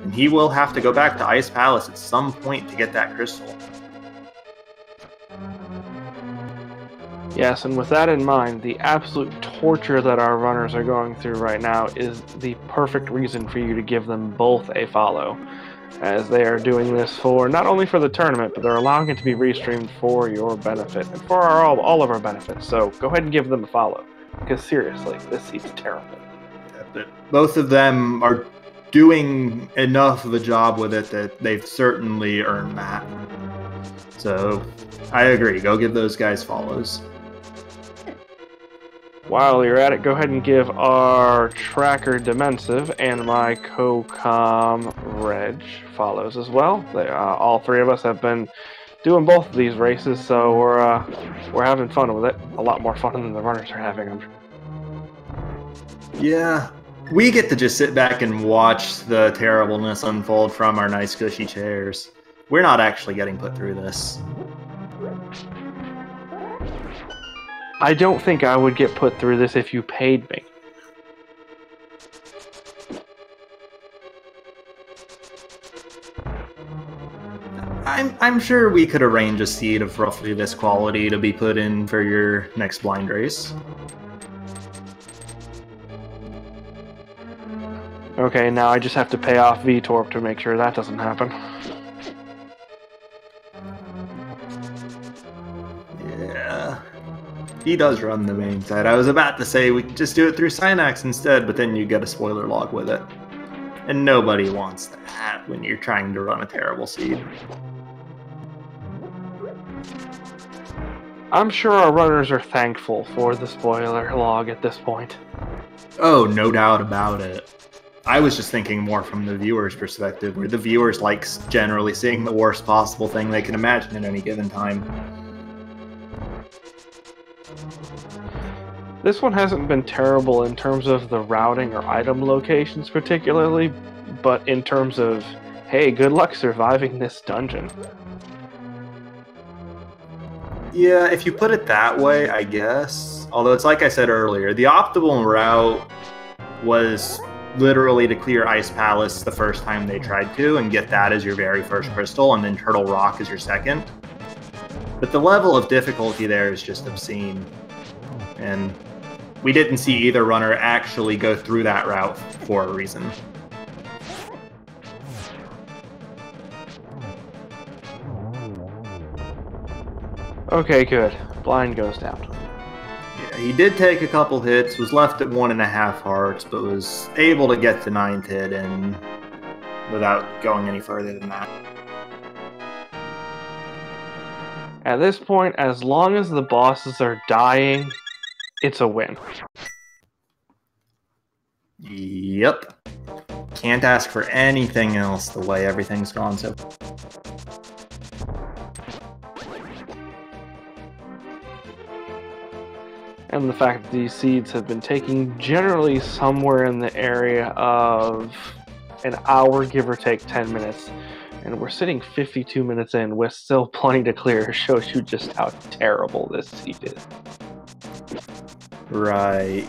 And he will have to go back to Ice Palace at some point to get that crystal. Yes, and with that in mind, the absolute torture that our runners are going through right now is the perfect reason for you to give them both a follow, as they are doing this for not only for the tournament, but they're allowing it to be restreamed for your benefit and for all of our benefits. So go ahead and give them a follow, because seriously, this seed's terrible. Yeah, but both of them are doing enough of a job with it that they've certainly earned that. So I agree. Go give those guys follows. While you're at it, go ahead and give our tracker Dimensive and my co-com Reg follows as well. All 3 of us have been doing both of these races, so we're having fun with it. A lot more fun than the runners are having. I'm sure. Yeah, we get to just sit back and watch the terribleness unfold from our nice cushy chairs. We're not actually getting put through this. I don't think I would get put through this if you paid me. I'm sure we could arrange a seed of roughly this quality to be put in for your next blind race. Okay, now I just have to pay off VTorp to make sure that doesn't happen. Yeah. He does run the main side. I was about to say we could just do it through Synax instead, but then you get a spoiler log with it. And nobody wants that when you're trying to run a terrible seed. I'm sure our runners are thankful for the spoiler log at this point. Oh, no doubt about it. I was just thinking more from the viewer's perspective, where the viewers like generally seeing the worst possible thing they can imagine at any given time. This one hasn't been terrible in terms of the routing or item locations particularly, but in terms of, hey, good luck surviving this dungeon. Yeah, if you put it that way, I guess. Although it's like I said earlier, the optimal route was literally to clear Ice Palace the first time they tried to and get that as your very first crystal, and then Turtle Rock as your second. But the level of difficulty there is just obscene. And we didn't see either runner actually go through that route for a reason. Okay, good. Blind goes down. Yeah, he did take a couple hits, was left at 1.5 hearts, but was able to get the 9th hit in without going any further than that. At this point, as long as the bosses are dying, it's a win. Yep. Can't ask for anything else the way everything's gone so. And the fact that these seeds have been taking generally somewhere in the area of an hour, give or take 10 minutes. And we're sitting 52 minutes in with still plenty to clear, shows you just how terrible this seed is. Right.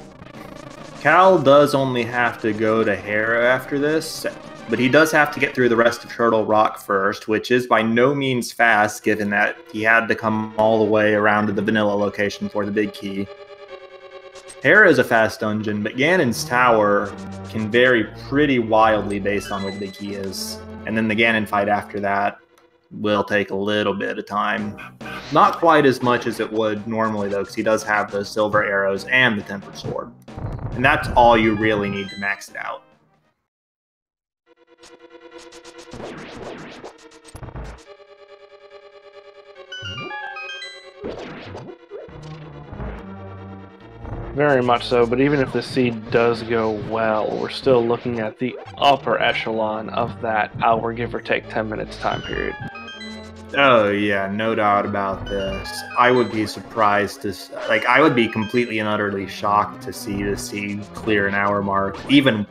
Cal does only have to go to Hera after this, but he does have to get through the rest of Turtle Rock first, which is by no means fast, given that he had to come all the way around to the vanilla location for the big key. Hera is a fast dungeon, but Ganon's Tower can vary pretty wildly based on what the big key is. And then the Ganon fight after that will take a little bit of time. Not quite as much as it would normally, though, because he does have those silver arrows and the tempered sword. And that's all you really need to max it out. Very much so, but even if the seed does go well, we're still looking at the upper echelon of that hour, give or take 10 minutes time period. Oh yeah, no doubt about this. I would be surprised to, I would be completely and utterly shocked to see the seed clear an hour mark, even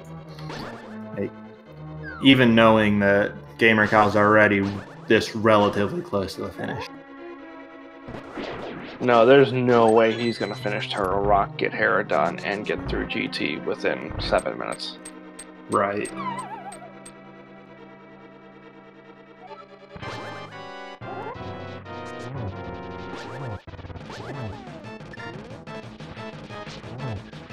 knowing that gamercal's already this relatively close to the finish. No, there's no way he's going to finish Turtle Rock, get Hera done, and get through GT within 7 minutes. Right.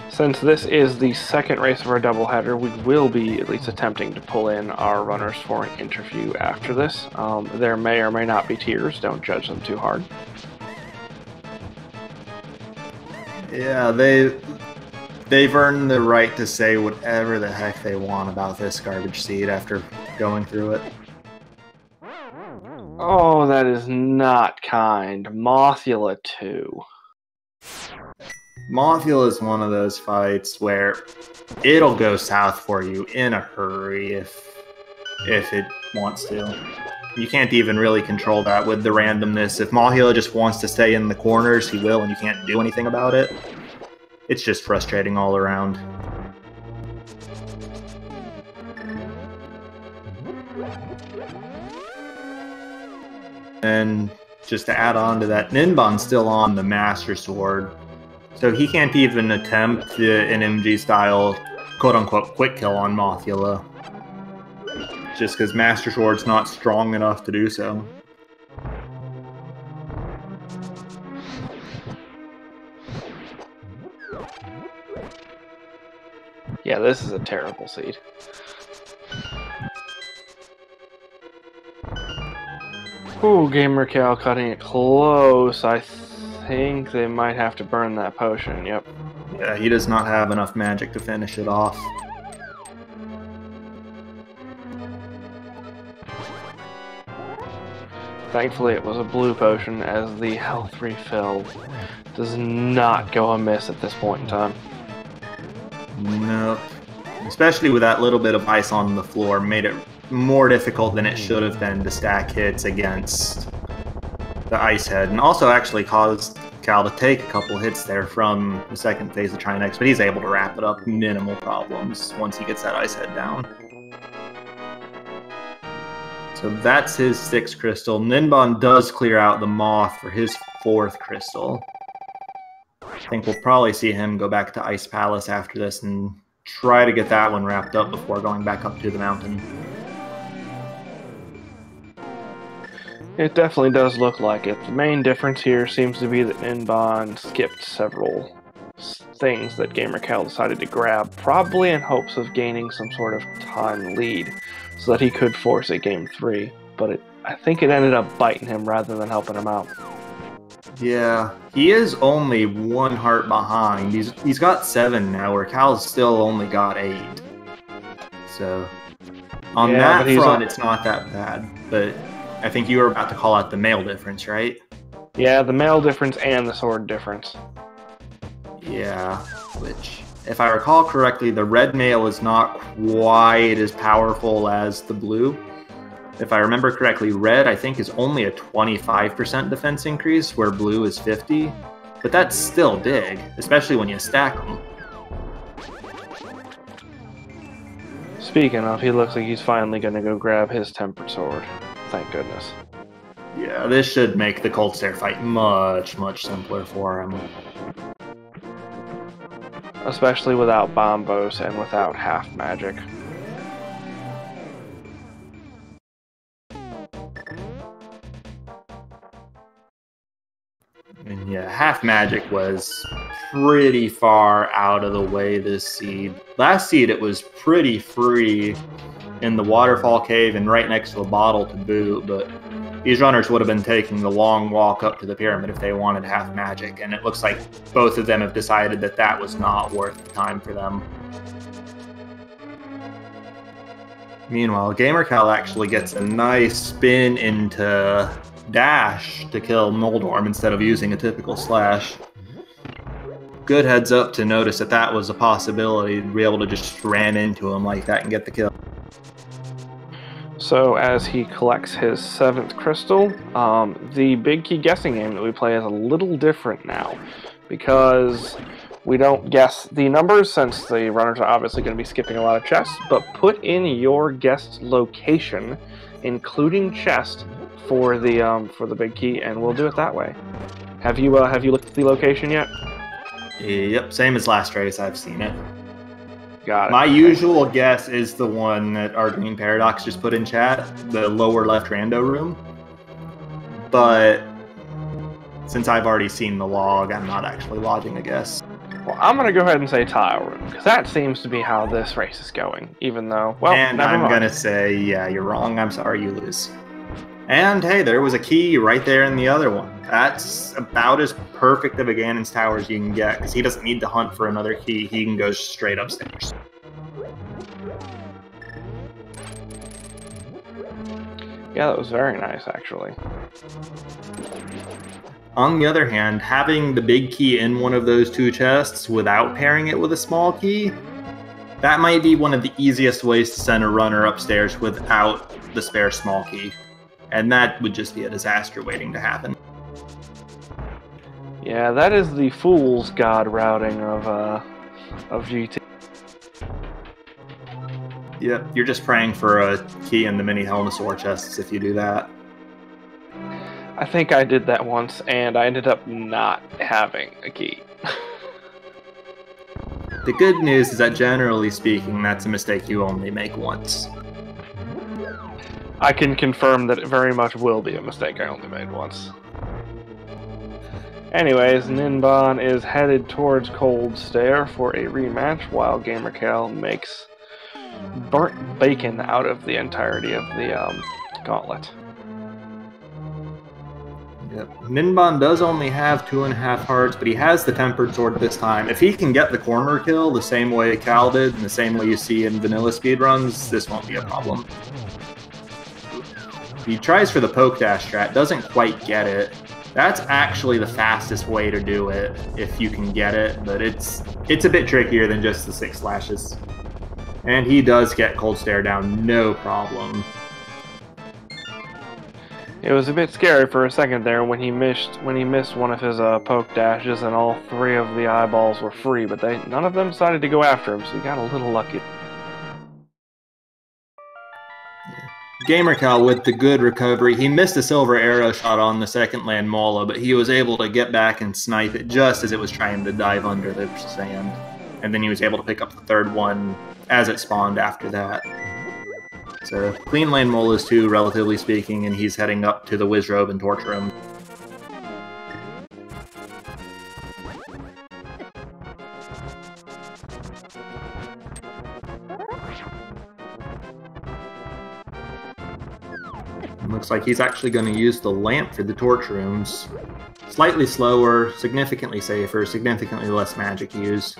Since this is the second race of our doubleheader, we will be at least attempting to pull in our runners for an interview after this. There may or may not be tears, don't judge them too hard. Yeah, they've earned the right to say whatever the heck they want about this garbage seed after going through it. Oh, that is not kind. Mothula 2. Mothula is one of those fights where it'll go south for you in a hurry if it wants to. You can't even really control that with the randomness. If Mahila just wants to stay in the corners, he will, and you can't do anything about it. It's just frustrating all around. And just to add on to that, Ninban's still on the Master Sword, so he can't even attempt an MG-style quote-unquote quick kill on Mothula, just because Master Sword's not strong enough to do so. Yeah, this is a terrible seed. Ooh, gamercal cutting it close. I think they might have to burn that potion, yep. Yeah, he does not have enough magic to finish it off. Thankfully it was a blue potion, as the health refill does not go amiss at this point in time. Nope. Especially with that little bit of ice on the floor, made it more difficult than it should have been to stack hits against the ice head, and also actually caused Cal to take a couple hits there from the second phase of Trinex, but he's able to wrap it up minimal problems once he gets that ice head down. So that's his 6th crystal. Ninban does clear out the Moth for his 4th crystal. I think we'll probably see him go back to Ice Palace after this and try to get that one wrapped up before going back up to the mountain. It definitely does look like it. The main difference here seems to be that Ninban skipped several things that gamercal decided to grab, probably in hopes of gaining some sort of time lead, so that he could force a Game 3, but I think it ended up biting him rather than helping him out. Yeah, he is only 1 heart behind. He's got 7 now, where Cal's still only got 8. So, on that front, it's not that bad, but I think you were about to call out the male difference, right? Yeah, the male difference and the sword difference. Yeah, which, if I recall correctly, the red male is not quite as powerful as the blue. If I remember correctly, red, I think, is only a 25% defense increase, where blue is 50. But that's still big, especially when you stack them. Speaking of, he looks like he's finally going to go grab his tempered sword. Thank goodness. Yeah, this should make the Cold Stare fight much, much simpler for him. Especially without Bombos and without half magic. And yeah, half magic was pretty far out of the way this seed. Last seed, it was pretty free in the waterfall cave and right next to the bottle to boot, but these runners would have been taking the long walk up to the pyramid if they wanted half magic, and it looks like both of them have decided that that was not worth the time for them. Meanwhile, gamercal actually gets a nice spin into dash to kill Moldorm instead of using a typical slash. Good heads up to notice that that was a possibility, to be able to just ram into him like that and get the kill. So as he collects his 7th crystal, the big key guessing game that we play is a little different now, because we don't guess the numbers since the runners are obviously going to be skipping a lot of chests, but put in your guest location, including chest, for the big key, and we'll do it that way. Have you looked at the location yet? Yep, same as last race. I've seen it. Got it. My usual guess is the one that our Green Paradox just put in chat, the lower left rando room. But since I've already seen the log, I'm not actually lodging a guess. Well, I'm going to go ahead and say tile room, because that seems to be how this race is going, even though, well, and never I'm mind. going to say, yeah, you're wrong. I'm sorry, you lose. And hey, there was a key right there in the other one. That's about as perfect of a Ganon's Tower as you can get, because he doesn't need to hunt for another key. He can go straight upstairs. Yeah, that was very nice, actually. On the other hand, having the big key in one of those 2 chests without pairing it with a small key, that might be one of the easiest ways to send a runner upstairs without the spare small key. and that would just be a disaster waiting to happen. Yeah, that is the fool's god routing of GT. Yep, you're just praying for a key in the mini Helmasaur chests if you do that. I think I did that once, and I ended up not having a key. The good news is that generally speaking, that's a mistake you only make once. I can confirm that it very much will be a mistake I only made once. Anyways, Ninban is headed towards Cold Stare for a rematch, while gamercal makes burnt bacon out of the entirety of the gauntlet. Yep. Ninban does only have 2.5 hearts, but he has the Tempered Sword this time. If he can get the corner kill the same way Cal did, and the same way you see in vanilla speedruns, this won't be a problem. He tries for the poke dash strat, doesn't quite get it. That's actually the fastest way to do it, if you can get it, but it's a bit trickier than just the 6 slashes. And he does get Cold Stare down, no problem. It was a bit scary for a second there when he missed one of his poke dashes, and all 3 of the eyeballs were free, but none of them decided to go after him, so he got a little lucky. gamercal with the good recovery. He missed a silver arrow shot on the second land Mola, but he was able to get back and snipe it just as it was trying to dive under the sand. And then he was able to pick up the third one as it spawned after that. So, clean lane Molas too, relatively speaking, and he's heading up to the Wizrobe and torture him. Looks like he's actually going to use the lamp for the torch rooms. Slightly slower, significantly safer, significantly less magic use.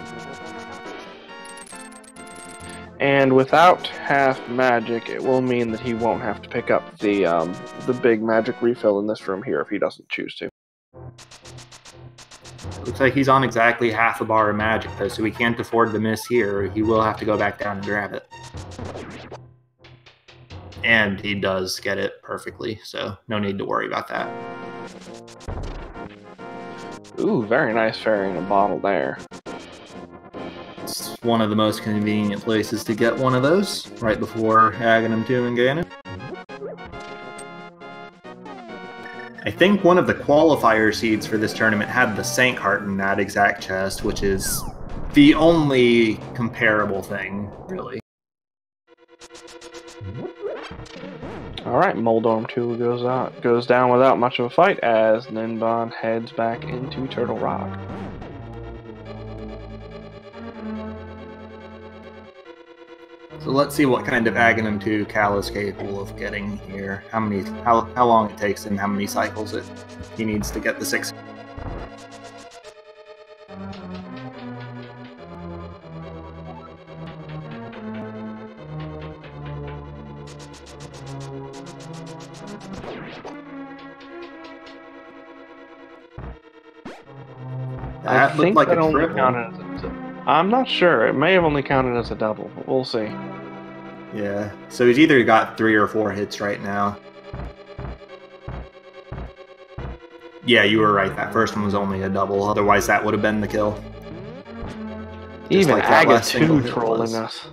And without half magic, it will mean that he won't have to pick up the big magic refill in this room here if he doesn't choose to. Looks like he's on exactly half a bar of magic though, so he can't afford to miss here. He will have to go back down and grab it. And he does get it perfectly, so no need to worry about that. Ooh, very nice fairy in a bottle there. It's one of the most convenient places to get one of those, right before Aghanim 2 and Ganon. I think one of the qualifier seeds for this tournament had the Sank Heart in that exact chest, which is the only comparable thing, really. Alright, Moldorm 2 goes down without much of a fight as Ninban heads back into Turtle Rock. So let's see what kind of Aghanim 2 Cal is capable of getting here. How long it takes and how many cycles he needs to get the 6. I think that only counted as I'm not sure. It may have only counted as a double, but we'll see. Yeah, so he's either got 3 or 4 hits right now. Yeah, you were right. That first one was only a double. Otherwise, that would have been the kill. Even like Aga 2 trolling us.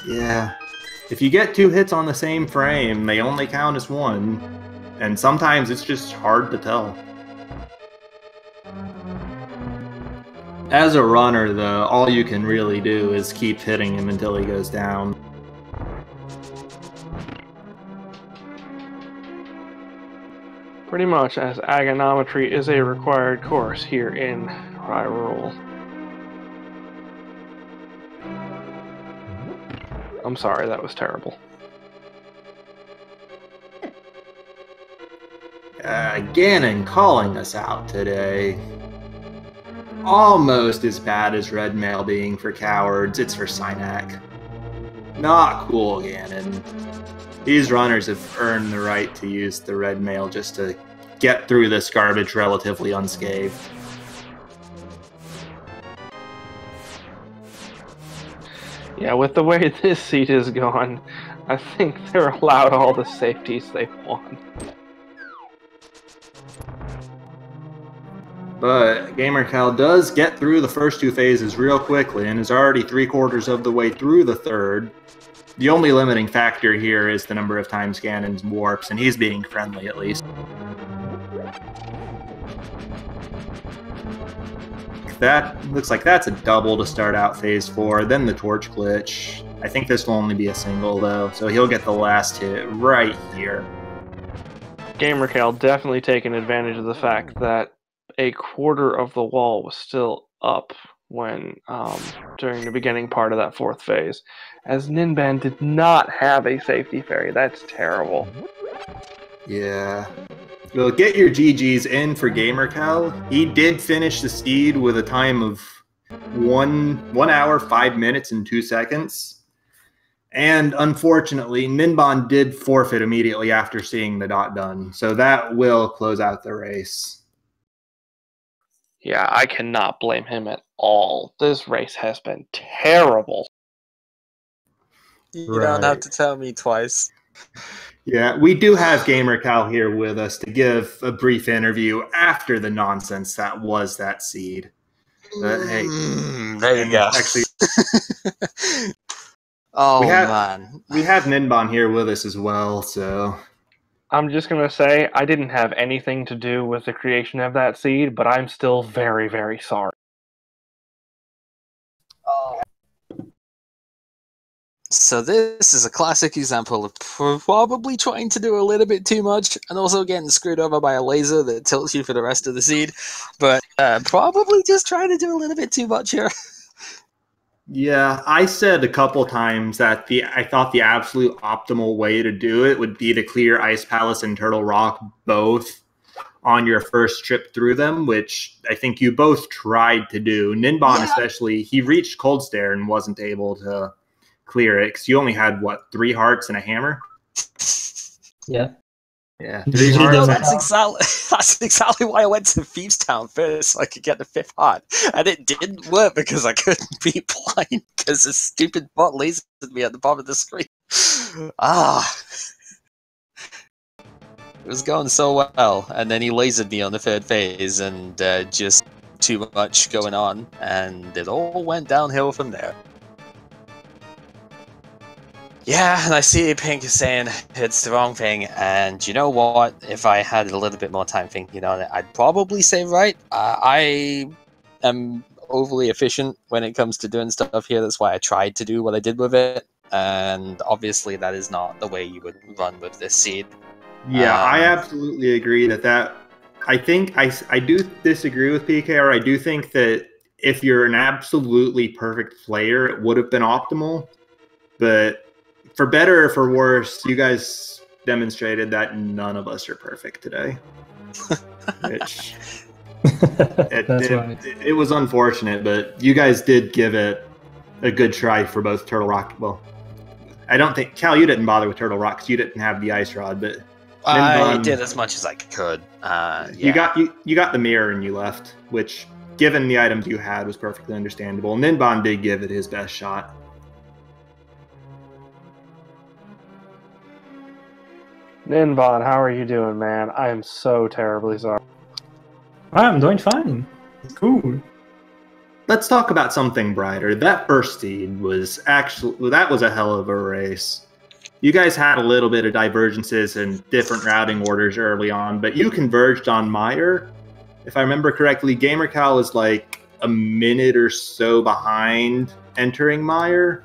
Yeah. If you get 2 hits on the same frame, they only count as 1. And sometimes it's just hard to tell. As a runner, though, all you can really do is keep hitting him until he goes down. Pretty much, as Agonometry is a required course here in Hyrule. I'm sorry, that was terrible. Ganon calling us out today. Almost as bad as red mail being for cowards, it's for Synak. Not cool, Ganon. These runners have earned the right to use the red mail just to get through this garbage relatively unscathed. Yeah, with the way this seat is gone, I think they're allowed all the safeties they want. But gamercal does get through the first two phases real quickly and is already 3/4 of the way through the third. The only limiting factor here is the number of times Ganon warps, and he's being friendly at least. That looks like that's a double to start out phase 4, then the torch glitch. I think this will only be a single though, so he'll get the last hit right here. gamercal definitely taking advantage of the fact that a quarter of the wall was still up when during the beginning part of that fourth phase, as Ninban did not have a safety fairy. That's terrible. Yeah. Well, get your GGs in for gamercal. He did finish the seed with a time of 1 hour, 5 minutes, and 2 seconds. And unfortunately, Ninban did forfeit immediately after seeing the dot done. So that will close out the race. Yeah, I cannot blame him at all. This race has been terrible. You don't have to tell me twice. Yeah, we do have gamercal here with us to give a brief interview after the nonsense that was that seed. But hey, there you go. Actually, oh man, we have Ninban here with us as well. So I'm just gonna say I didn't have anything to do with the creation of that seed, but I'm still very, very sorry. So this is a classic example of probably trying to do a little bit too much and also getting screwed over by a laser that tilts you for the rest of the seed, but probably just trying to do a little bit too much here. Yeah, I said a couple times that I thought the absolute optimal way to do it would be to clear Ice Palace and Turtle Rock both on your first trip through them, which I think you both tried to do. Ninban especially, he reached Cold Stare and wasn't able to clear it because you only had, what, 3 hearts and a hammer? Yeah. Yeah. You know, that's exactly why I went to Thieves Town first, so I could get the 5th heart. And it didn't work because I couldn't be blind because the stupid bot lasered me at the bottom of the screen. It was going so well, and then he lasered me on the 3rd phase, and just too much going on, and it all went downhill from there. Yeah, and I see Pink is saying it's the wrong thing, and you know what? If I had a little bit more time thinking on it, I'd probably say right. I am overly efficient when it comes to doing stuff here. That's why I tried to do what I did with it, and obviously that is not the way you would run with this seed. Yeah, I absolutely agree that I think I do disagree with PKR. I do think that if you're an absolutely perfect player, it would have been optimal, but for better or for worse, you guys demonstrated that none of us are perfect today. Which it was unfortunate, but you guys did give it a good try for both Turtle Rock. Well, I don't think Cal, you didn't bother with Turtle Rock because you didn't have the ice rod, but I did as much as I could. You got the mirror and you left, which, given the items you had, was perfectly understandable. Ninban did give it his best shot. Ninban, how are you doing, man? I am so terribly sorry. I'm doing fine. It's cool. Let's talk about something brighter. That first seed was that was a hell of a race. You guys had a little bit of divergences and different routing orders early on, but you converged on Meyer. If I remember correctly, gamercal was like a minute or so behind entering Meyer.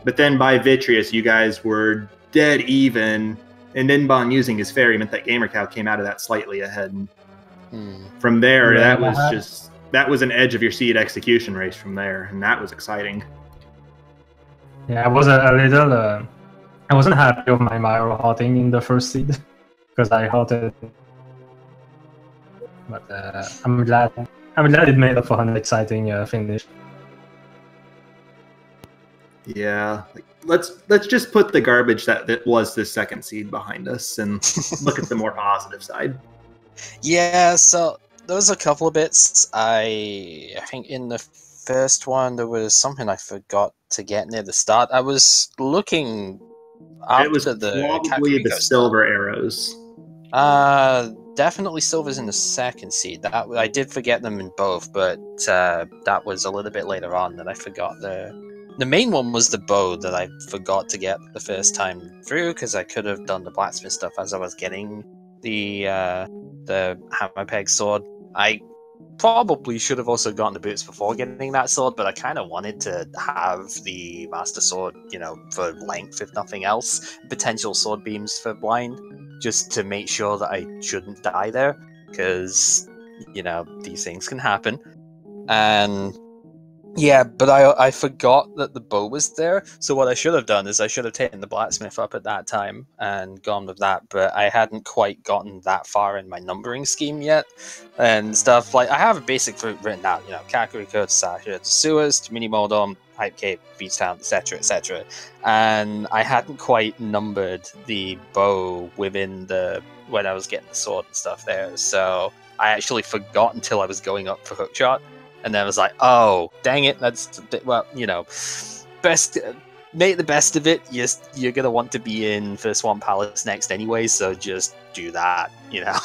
But then by Vitreous, you guys were dead even, and Ninban using his fairy meant that gamercal came out of that slightly ahead. From there, that was an edge of your seed execution race from there, and that was exciting. Yeah, I was a little... I wasn't happy with my Myro halting in the first seed, because I halted. But I'm glad it made up for an exciting finish. Yeah, let's just put the garbage that was this second seed behind us and look at the more positive side. Yeah, so there was a couple of bits. I think in the first one there was something I forgot to get near the start. I was looking It was After the probably the Kakariko stuff. silver arrows. Definitely silver's in the second seed. That I did forget them in both, but that was a little bit later on that I forgot the main one was the bow that I forgot to get the first time through because I could have done the blacksmith stuff as I was getting the hammer peg sword. I probably should have also gotten the boots before getting that sword, but I kind of wanted to have the master sword, you know, for length if nothing else, potential sword beams for blind, just to make sure that I shouldn't die there, because, you know, these things can happen. And yeah, but I forgot that the bow was there, so what I should have done is I should have taken the blacksmith up at that time and gone with that, but I hadn't quite gotten that far in my numbering scheme yet, and stuff. Like, I have a basic fruit written out, you know, Kakariko, Sasha, Tsuas, Mini Modom, Hype Cape, Beach Town, etc., etc., and I hadn't quite numbered the bow within when I was getting the sword and stuff there, so I actually forgot until I was going up for hookshot. And then I was like, oh, dang it, that's a bit, well, you know, make the best of it. You're going to want to be in for Swamp Palace next anyway, so just do that, you know.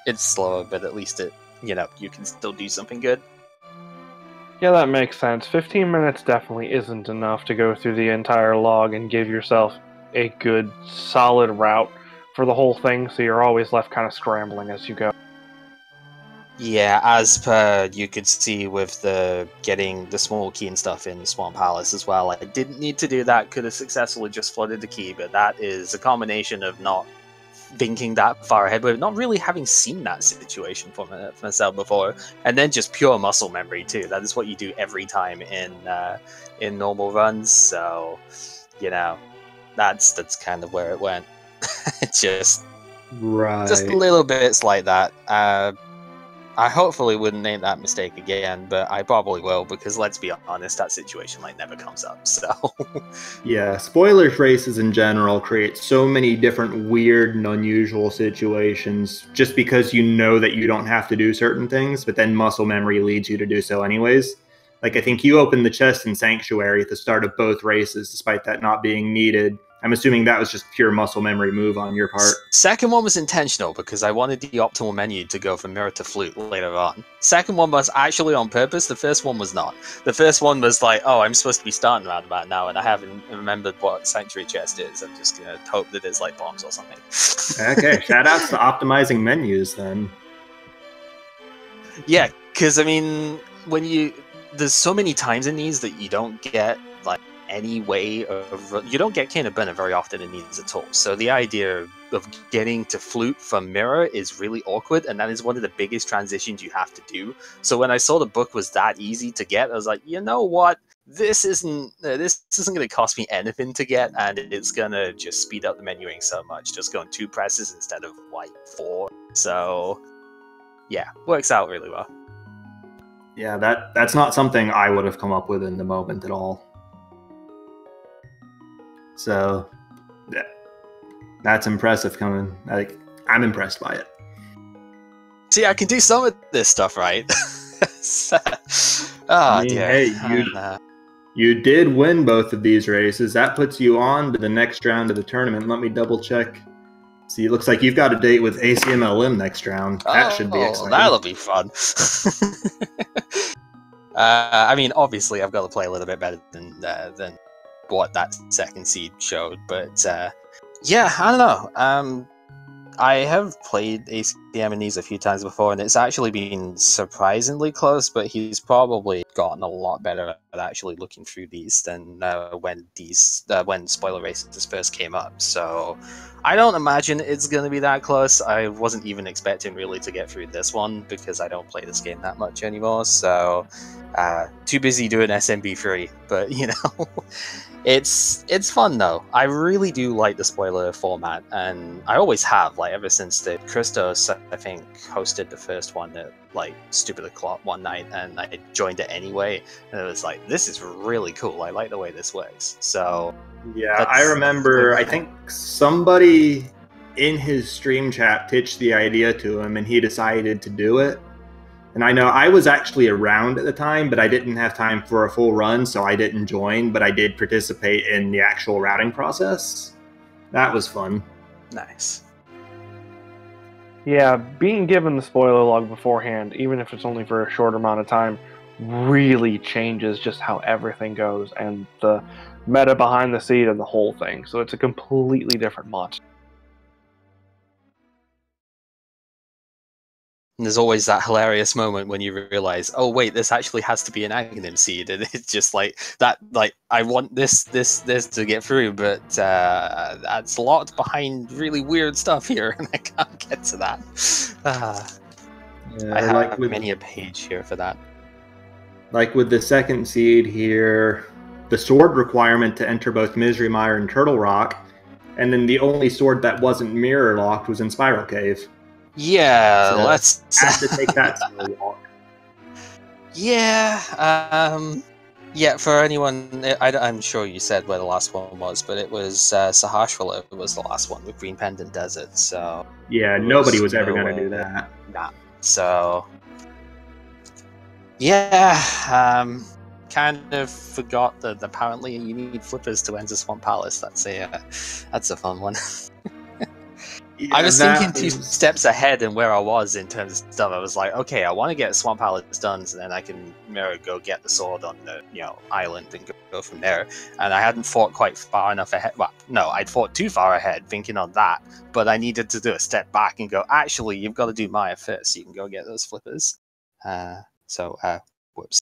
It's slower, but at least you know, you can still do something good. Yeah, that makes sense. 15 minutes definitely isn't enough to go through the entire log and give yourself a good, solid route for the whole thing, so you're always left kind of scrambling as you go. Yeah, as per you could see with getting the small key and stuff in Swamp Palace as well. I didn't need to do that, could have successfully just flooded the key, but that is a combination of not thinking that far ahead, but not really having seen that situation for myself before, and then just pure muscle memory too. That is what you do every time in normal runs, so, you know, that's kind of where it went. Just a little bits like that. I hopefully wouldn't make that mistake again, but I probably will, because let's be honest, that situation like never comes up, so... Yeah, spoilers races in general create so many different weird and unusual situations just because you know that you don't have to do certain things, but then muscle memory leads you to do so anyways. Like, I think you opened the chest in Sanctuary at the start of both races, despite that not being needed. I'm assuming that was just pure muscle memory move on your part. Second one was intentional because I wanted the optimal menu to go from mirror to flute later on. Second one was actually on purpose. The first one was not. The first one was like, oh, I'm supposed to be starting around about now, and I haven't remembered what Sanctuary Chest is. I'm just going to hope that it's like bombs or something. Okay, shout outs to optimizing menus then. Yeah, because I mean, there's so many times in these that you don't get like any way of, you don't get Cane of Burner very often in these at all. So the idea of getting to flute from mirror is really awkward, and that is one of the biggest transitions you have to do. So when I saw the book was that easy to get, I was like, you know what? This isn't going to cost me anything to get, and it's going to just speed up the menuing so much. Just going 2 presses instead of like 4. So yeah, works out really well. Yeah, that's not something I would have come up with in the moment at all. So, yeah, that's impressive coming. I'm impressed by it. See, I can do some of this stuff, right? I mean, hey, you did win both of these races. That puts you on to the next round of the tournament. Let me double check. See, it looks like you've got a date with ACMLM next round. That should be exciting. That'll be fun. I mean, obviously, I've got to play a little bit better than what that second seed showed, but yeah, I don't know. I have played ACM in these a few times before, and it's actually been surprisingly close, but he's probably gotten a lot better at actually looking through these than when spoiler races first came up. So I don't imagine it's going to be that close. I wasn't even expecting really to get through this one because I don't play this game that much anymore, so too busy doing SMB3, but you know, it's fun though. I really do like the spoiler format, and I always have, like ever since the Christos, I think, hosted the first one at like stupid o'clock one night, and I joined it anyway, and it was like, this is really cool. I like the way this works. So yeah, I remember, I think somebody in his stream chat pitched the idea to him, and he decided to do it. And I know I was actually around at the time, but I didn't have time for a full run, so I didn't join, but I did participate in the actual routing process. That was fun. Nice. Yeah, being given the spoiler log beforehand, even if it's only for a short amount of time, really changes just how everything goes and the meta behind the scene and the whole thing. So it's a completely different monster. And there's always that hilarious moment when you realize, oh wait, this actually has to be an Aghanim seed, and it's just like that. Like I want this to get through, but that's locked behind really weird stuff here, and I can't get to that. Yeah, I have like with, many a page here for that. Like with the second seed here, the sword requirement to enter both Misery Mire and Turtle Rock, and then the only sword that wasn't mirror locked was in Spiral Cave. Yeah, So let's have to take that slow walk. Yeah, yeah. For anyone, I'm sure you said where the last one was, but it was Sahasrahla. It was the last one with Green Pendant Desert. So yeah, nobody was ever going to do that. Nah. So yeah, kind of forgot that apparently you need flippers to enter Swamp Palace. That's a fun one. Yeah, I was thinking 2 steps ahead in where I was in terms of stuff. I was like, okay, I want to get Swamp Palace done, so then I can go get the sword on the island and go from there. And I hadn't fought quite far enough ahead. Well, no, I'd fought too far ahead, thinking on that. But I needed to do a step back and go, actually, you've got to do Maya first, so you can go get those flippers. Whoops.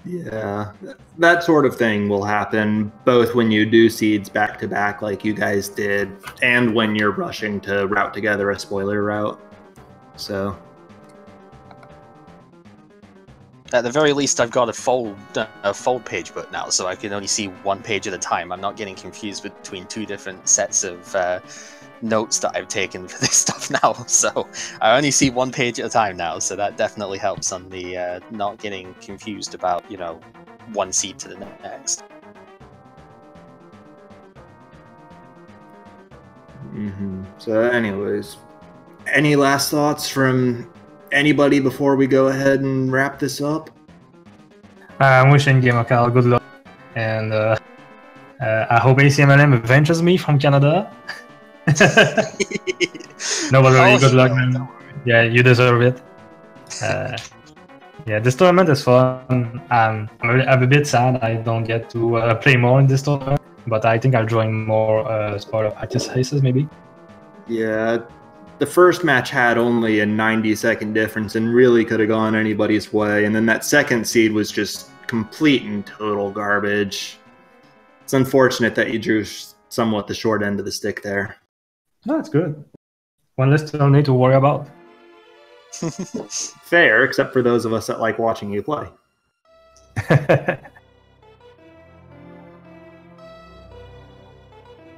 Yeah, that sort of thing will happen both when you do seeds back to back like you guys did, and when you're rushing to route together a spoiler route. So at the very least, I've got a fold page book now, so I can only see one page at a time. I'm not getting confused between 2 different sets of notes that I've taken for this stuff now. So I only see 1 page at a time now, so that definitely helps on the not getting confused about one seed to the next. So anyways, any last thoughts from anybody before we go ahead and wrap this up? I'm wishing gamercal good luck, and I hope ACMLM avenges me from Canada. No, but really good luck, man. Yeah, you deserve it. Yeah, this tournament is fun. I'm a bit sad I don't get to play more in this tournament, but I think I'll join more sport practice races maybe. Yeah, the first match had only a 90-second difference and really could have gone anybody's way, and then that second seed was just complete and total garbage. It's unfortunate that you drew somewhat the short end of the stick there. No, that's good. One less to need to worry about. Fair, except for those of us that like watching you play.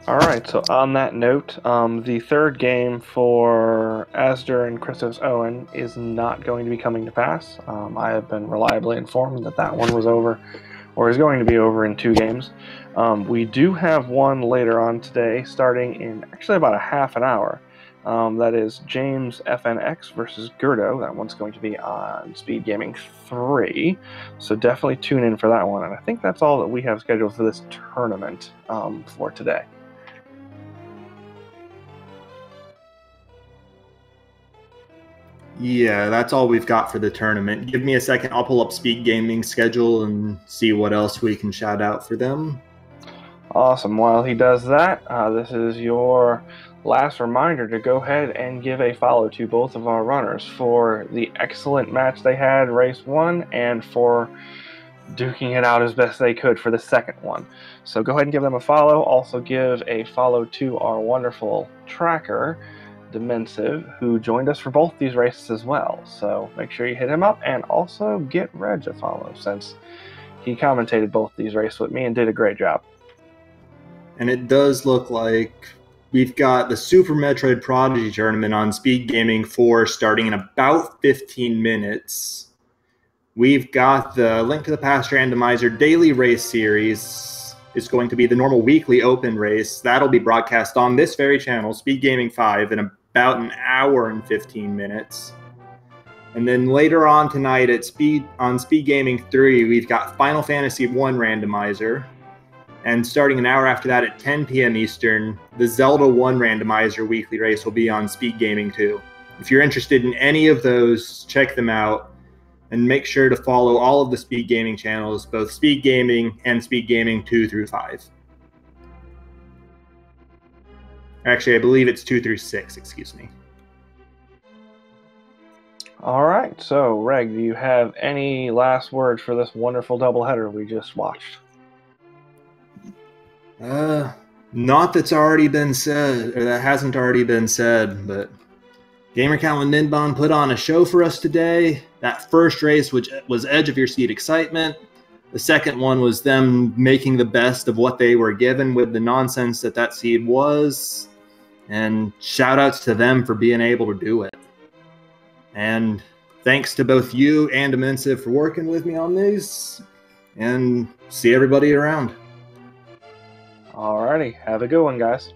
Alright, so on that note, the third game for Asder and Christos Owen is not going to be coming to pass. I have been reliably informed that one was over, or is going to be over in 2 games. We do have one later on today, starting in actually about a half an hour. That is James FNX versus Gerdo. That one's going to be on Speed Gaming 3, so definitely tune in for that one. And I think that's all that we have scheduled for this tournament for today. Yeah, that's all we've got for the tournament. Give me a second. I'll pull up Speed Gaming's schedule and see what else we can shout out for them. Awesome. While he does that, this is your last reminder to go ahead and give a follow to both of our runners for the excellent match they had, race 1, and for duking it out as best they could for the second one. So go ahead and give them a follow. Also give a follow to our wonderful tracker, Dimensive, who joined us for both these races as well. So make sure you hit him up, and also get Reg a follow, since he commentated both these races with me and did a great job. And it does look like we've got the Super Metroid Prodigy Tournament on Speed Gaming 4 starting in about 15 minutes. We've got the Link to the Past Randomizer Daily Race Series. It's going to be the normal weekly open race. That'll be broadcast on this very channel, Speed Gaming 5, in about an hour and 15 minutes. And then later on tonight at Speed Gaming 3, we've got Final Fantasy 1 Randomizer. And starting an hour after that at 10 p.m. Eastern, the Zelda 1 Randomizer weekly race will be on Speed Gaming 2. If you're interested in any of those, check them out. And make sure to follow all of the Speed Gaming channels, both Speed Gaming and Speed Gaming 2 through 5. Actually, I believe it's 2 through 6, excuse me. All right, so Reg, do you have any last words for this wonderful doubleheader we just watched? Not that's already been said, or that hasn't already been said, but gamercal and Ninban put on a show for us today. That first race, which was edge of your seat excitement. The second one was them making the best of what they were given with the nonsense that seed was. And shout outs to them for being able to do it. And thanks to both you and Immensive for working with me on these. And see everybody around. Alrighty, have a good one, guys.